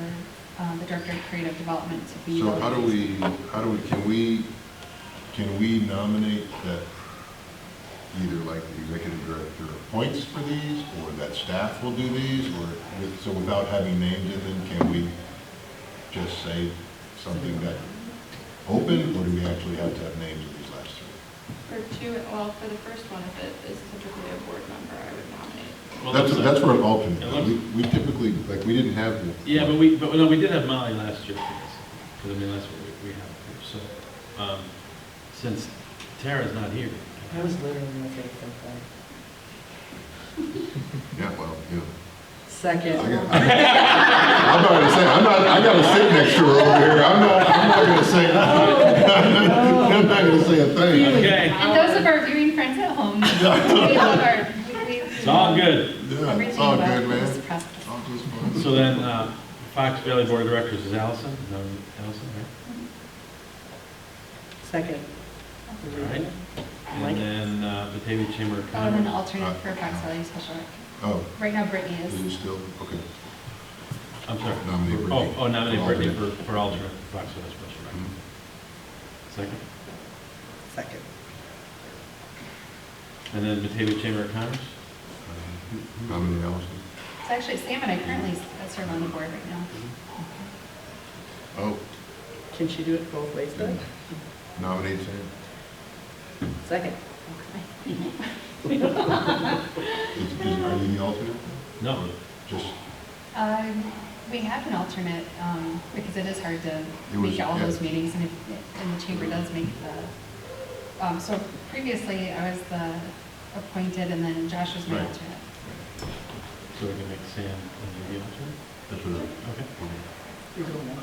the Director of Creative Development to be. So the how do we, can we nominate that either like the executive director appoints for these, or that staff will do these, or, so without having names in them, can we just say something that open, or do we actually have to have names in these last three? For the first one, if it is typically a board member, I would nominate. That's where an alternate is. We typically, like, we didn't have the. Yeah, but we did have Molly last year for this, because I mean, that's what we have here. So, since Tara's not here. I was literally going to say something. Yeah, well, you know. Second. I'm not gonna say, I gotta sit next to her over here. I'm not gonna say, I'm not gonna say a thing. Okay. And those of our viewing friends at home, we love our, It's all good. Yeah, it's all good, man. It's all just fun. So then, Fox Valley Board of Directors is Allison? No, Allison, right? Second. All right. And then, Batavia Chamber of Oh, and then Commerce. alternate for Fox Valley Special Rec. Oh, Right now Brittany is is. it still, okay. I'm sorry. Nominate Brittany. Oh, nominate For Brittany alternate. for alternate for Fox Valley Special Rec. Mhm. Second. Second. And then Batavia Chamber of Commerce? Nominate Allison. It's actually Sam and I currently serve on the board right now. Oh, Can she do it both ways then? nominate Sam. Second. Are you the alternate? No. Just, We have an alternate, because it is hard to It was- make all yeah. those meetings, and the chamber does make the, so previously I was the appointed, and then Josh was my Right. alternate. So we can make Sam the alternate? that's what Okay. You're doing that.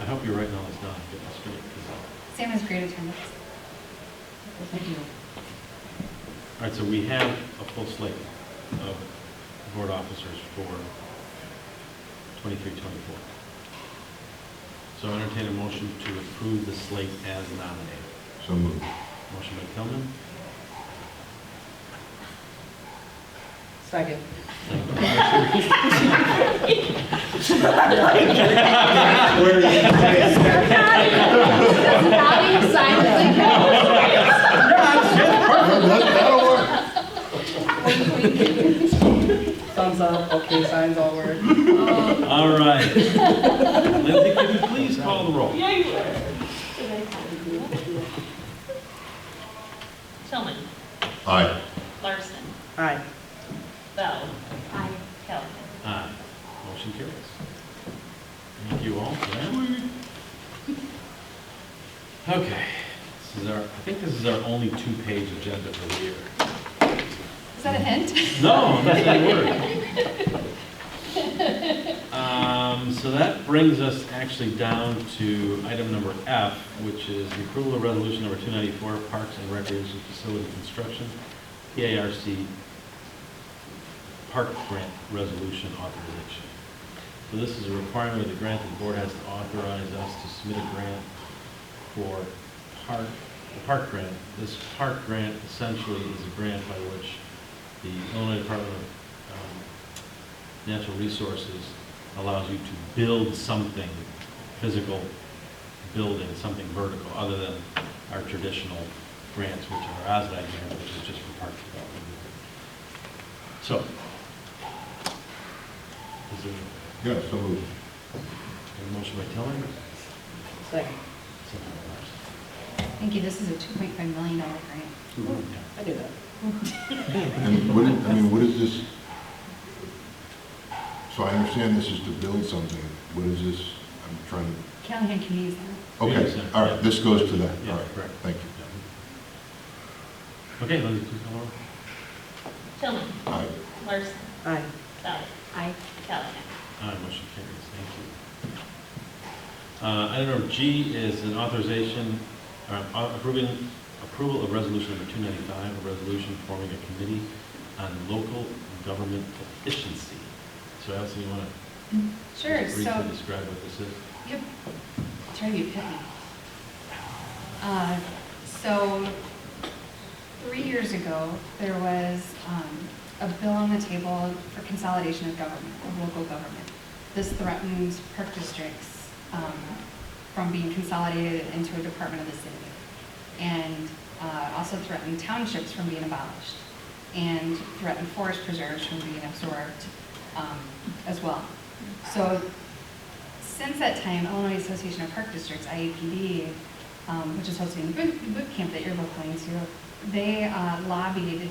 I hope you're writing all this down, get this straight. 'Cause- Sam has great attendance. Thank you. All right, so we have a full slate of board officers for 23-24. So I entertain a motion to approve the slate as nominated. So moved. Motion by Tillman. Second. That'll work. Thumbs up, okay, signs all work. All right. Lindsay, could you please call the roll? Yeah, you were. Tillman. Aye. Larson. Aye. Bell. Aye. Callahan. Aye. Motion carries. Thank you all for that. Okay, I think this is our only two-page agenda for the year. Is that a hint? No, I'm not saying a word. So that brings us actually down to item number F, which is the approval of resolution number 294, Parks and Recreation Facility Construction, PARC Park Grant Resolution Authorization. So this is a requirement of the grant. The board has to authorize us to submit a grant for the park grant. This park grant essentially is a grant by which the Illinois Department of Natural Resources allows you to build something, physical building, something vertical, other than our traditional grants, which are OSDI grant, which is just for park development. So, is there Yeah, so moved. a motion by Tillman? Second. Second by Larson. Thank you, this is a $2.5 million grant. Yeah. I did that. And what is this? So I understand this is to build something. What is this? I'm trying to. Callahan Community Center. Okay, all right, this goes to that. Yeah, All right, correct. thank you. Okay, Lindsay, please call roll. Tillman. Aye. Larson. Aye. Bell. Aye. Callahan. Aye, motion carries. Thank you. Item number G is an authorization, approval of resolution number 295, a resolution forming a committee on local government efficiency. So Allison, you want to Sure, briefly so, describe what this is? yep, try to be pithy. So, 3 years ago, there was a bill on the table for consolidation of government, of local government. This threatened park districts from being consolidated into a department of the city, and also threatened townships from being abolished, and threatened forest preserves from being absorbed as well. So since that time, Illinois Association of Park Districts, IAPD, which is hosting the boot camp that you're both going to, they lobbied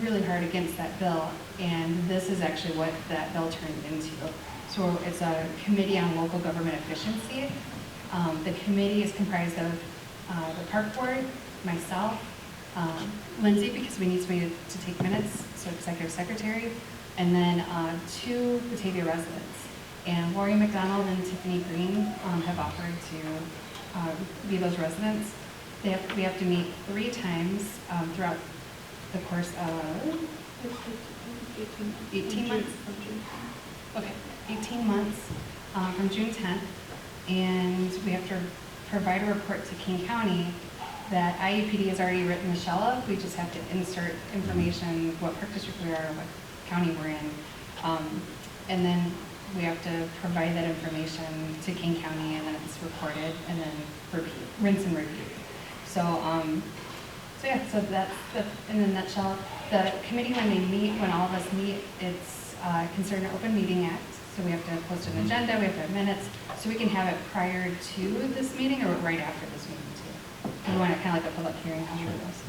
really hard against that bill, and this is actually what that bill turned into. So it's a committee on local government efficiency. The committee is comprised of the park board, myself, Lindsay, because we need somebody to take minutes, so executive secretary, and then 2 Batavia residents. And Lori McDonald and Tiffany Green have offered to be those residents. We have to meet 3 times throughout the course of 18 months. Okay, 18 months from June 10th. And we have to provide a report to King County that IUPD has already written the shell of. We just have to insert information, what park district we are, what county we're in. And then we have to provide that information to King County, and then it's recorded, and then rinse and repeat. So, so yeah, so that's in a nutshell. The committee, when they meet, when all of us meet, it's considered an open meeting act. So we have to post an agenda, we have to have minutes, so we can have it prior to this meeting or right after this meeting too. We want it kind of like a public hearing, how it goes.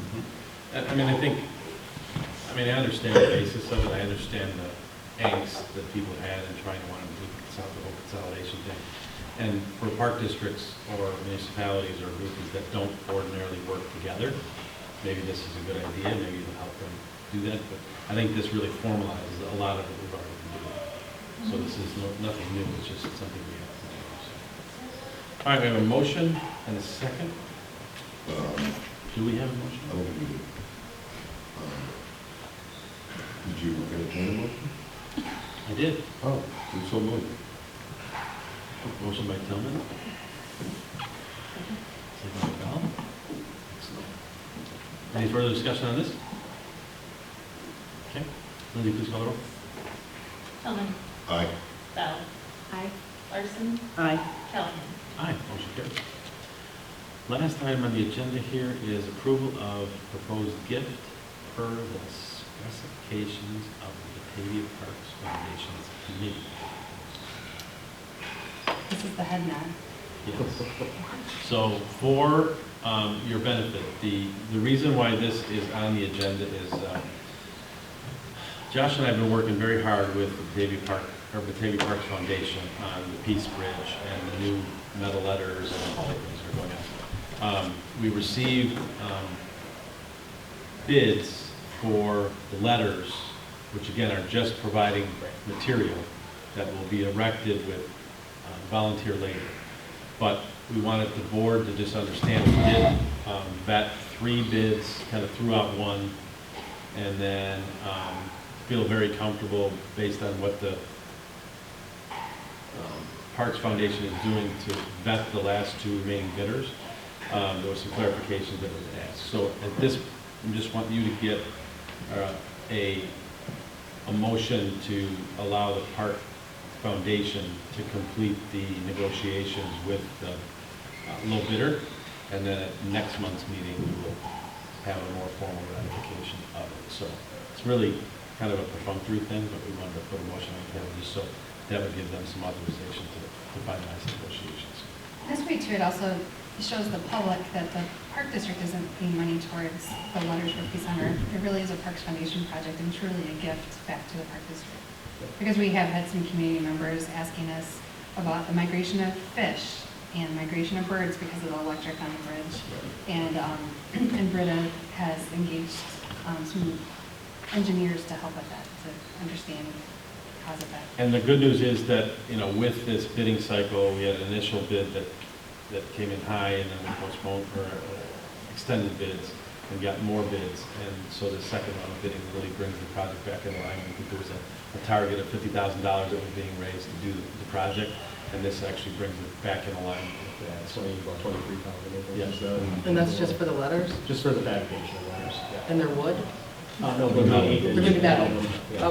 I mean, I understand the basis of it. I understand the angst that people had in trying to want to do the whole consolidation thing. And for park districts or municipalities or groups that don't ordinarily work together, maybe this is a good idea, maybe it'll help them do that, but I think this really formalizes a lot of what we've already been doing. So this is nothing new, it's just something we have to do. So. All right, we have a motion and a second. Do we have a motion? I don't think we did. Did you entertain a motion? I did. Oh, it's so moved. Motion by Tillman. Second by Bell. Excellent. Any further discussion on this? Okay. Lindsay, please call the roll. Tillman. Aye. Bell. Aye. Larson. Aye. Callahan. Aye, motion carries. Last item on the agenda here is approval of proposed gift per the specifications of the Batavia Parks Foundation's committee. This is the head nod. Yes. So for your benefit, the reason why this is on the agenda is Josh and I have been working very hard with the Batavia Parks Foundation on the Peace Bridge and the new metal letters and all the things that are going on. We received bids for the letters, which again are just providing material that will be erected with volunteer labor. But we wanted the board to just understand we did vet 3 bids, kind of threw out one, and then feel very comfortable based on what the Parks Foundation is doing to vet the last 2 remaining bidders. There was some clarifications that was asked. So at this, I just want you to get a motion to allow the Park Foundation to complete the negotiations with the low bidder, and then at next month's meeting we will have a more formal ratification of it. So it's really kind of a perfunctory thing, but we wanted to put a motion on the table just so that would give them some authorization to finalize the negotiations. This way too, it also shows the public that the Park District isn't putting money towards the Letters for Peace on Earth. It really is a Parks Foundation project and truly a gift back to the Park District. Because we have had some community members asking us about the migration of fish and migration of birds because of the electric on the bridge. And Britta has engaged some engineers to help with that, to understand the cause of that. And the good news is that, you know, with this bidding cycle, we had an initial bid that came in high, and then we postponed or extended bids and got more bids. And so the second round of bidding really brings the project back in line. I think there was a target of $50,000 that was being raised to do the project, and this actually brings it back in line with that. So About 23,000. yes. And that's just for the letters? Just for the fabrication of letters. And they're wood? No, They're metal. They're gonna be metal?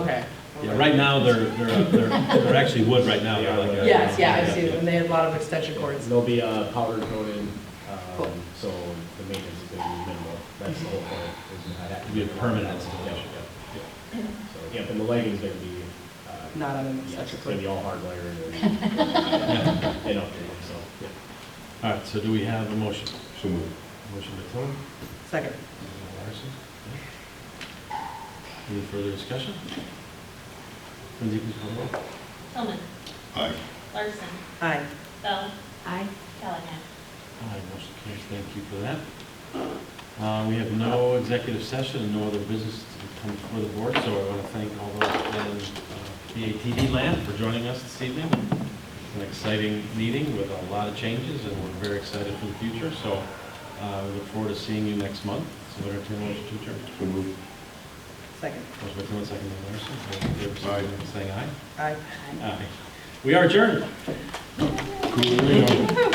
Okay. Yeah, right now they're actually wood right now. They're like Yes, yeah, I've seen them, and they have a lot of extension cords. They'll be powder coated, Cool. so the maintenance is going to be minimal. That's the whole point. Is not It'll be a permanent installation. Yeah. So, yeah, and the legging's going to be, Not on an yes, extension it's going to cord. be all hardwired and updated, so, yeah. All right, so do we have a motion? So moved. Motion by Tillman. Second. Larson. Any further discussion? Lindsay, please call the roll. Tillman. Aye. Larson. Aye. Bell. Aye. Callahan. Aye, motion carries. Thank you for that. We have no executive session and no other business to come before the board, so I want to thank all those in BATD land for joining us this evening. An exciting meeting with a lot of changes, and we're very excited for the future. So we look forward to seeing you next month. So entertain a motion to adjourn. So moved. Second. Motion by Tillman, second by Larson. All in favor, signify by saying aye. Aye. Aye. We are adjourned. Cool.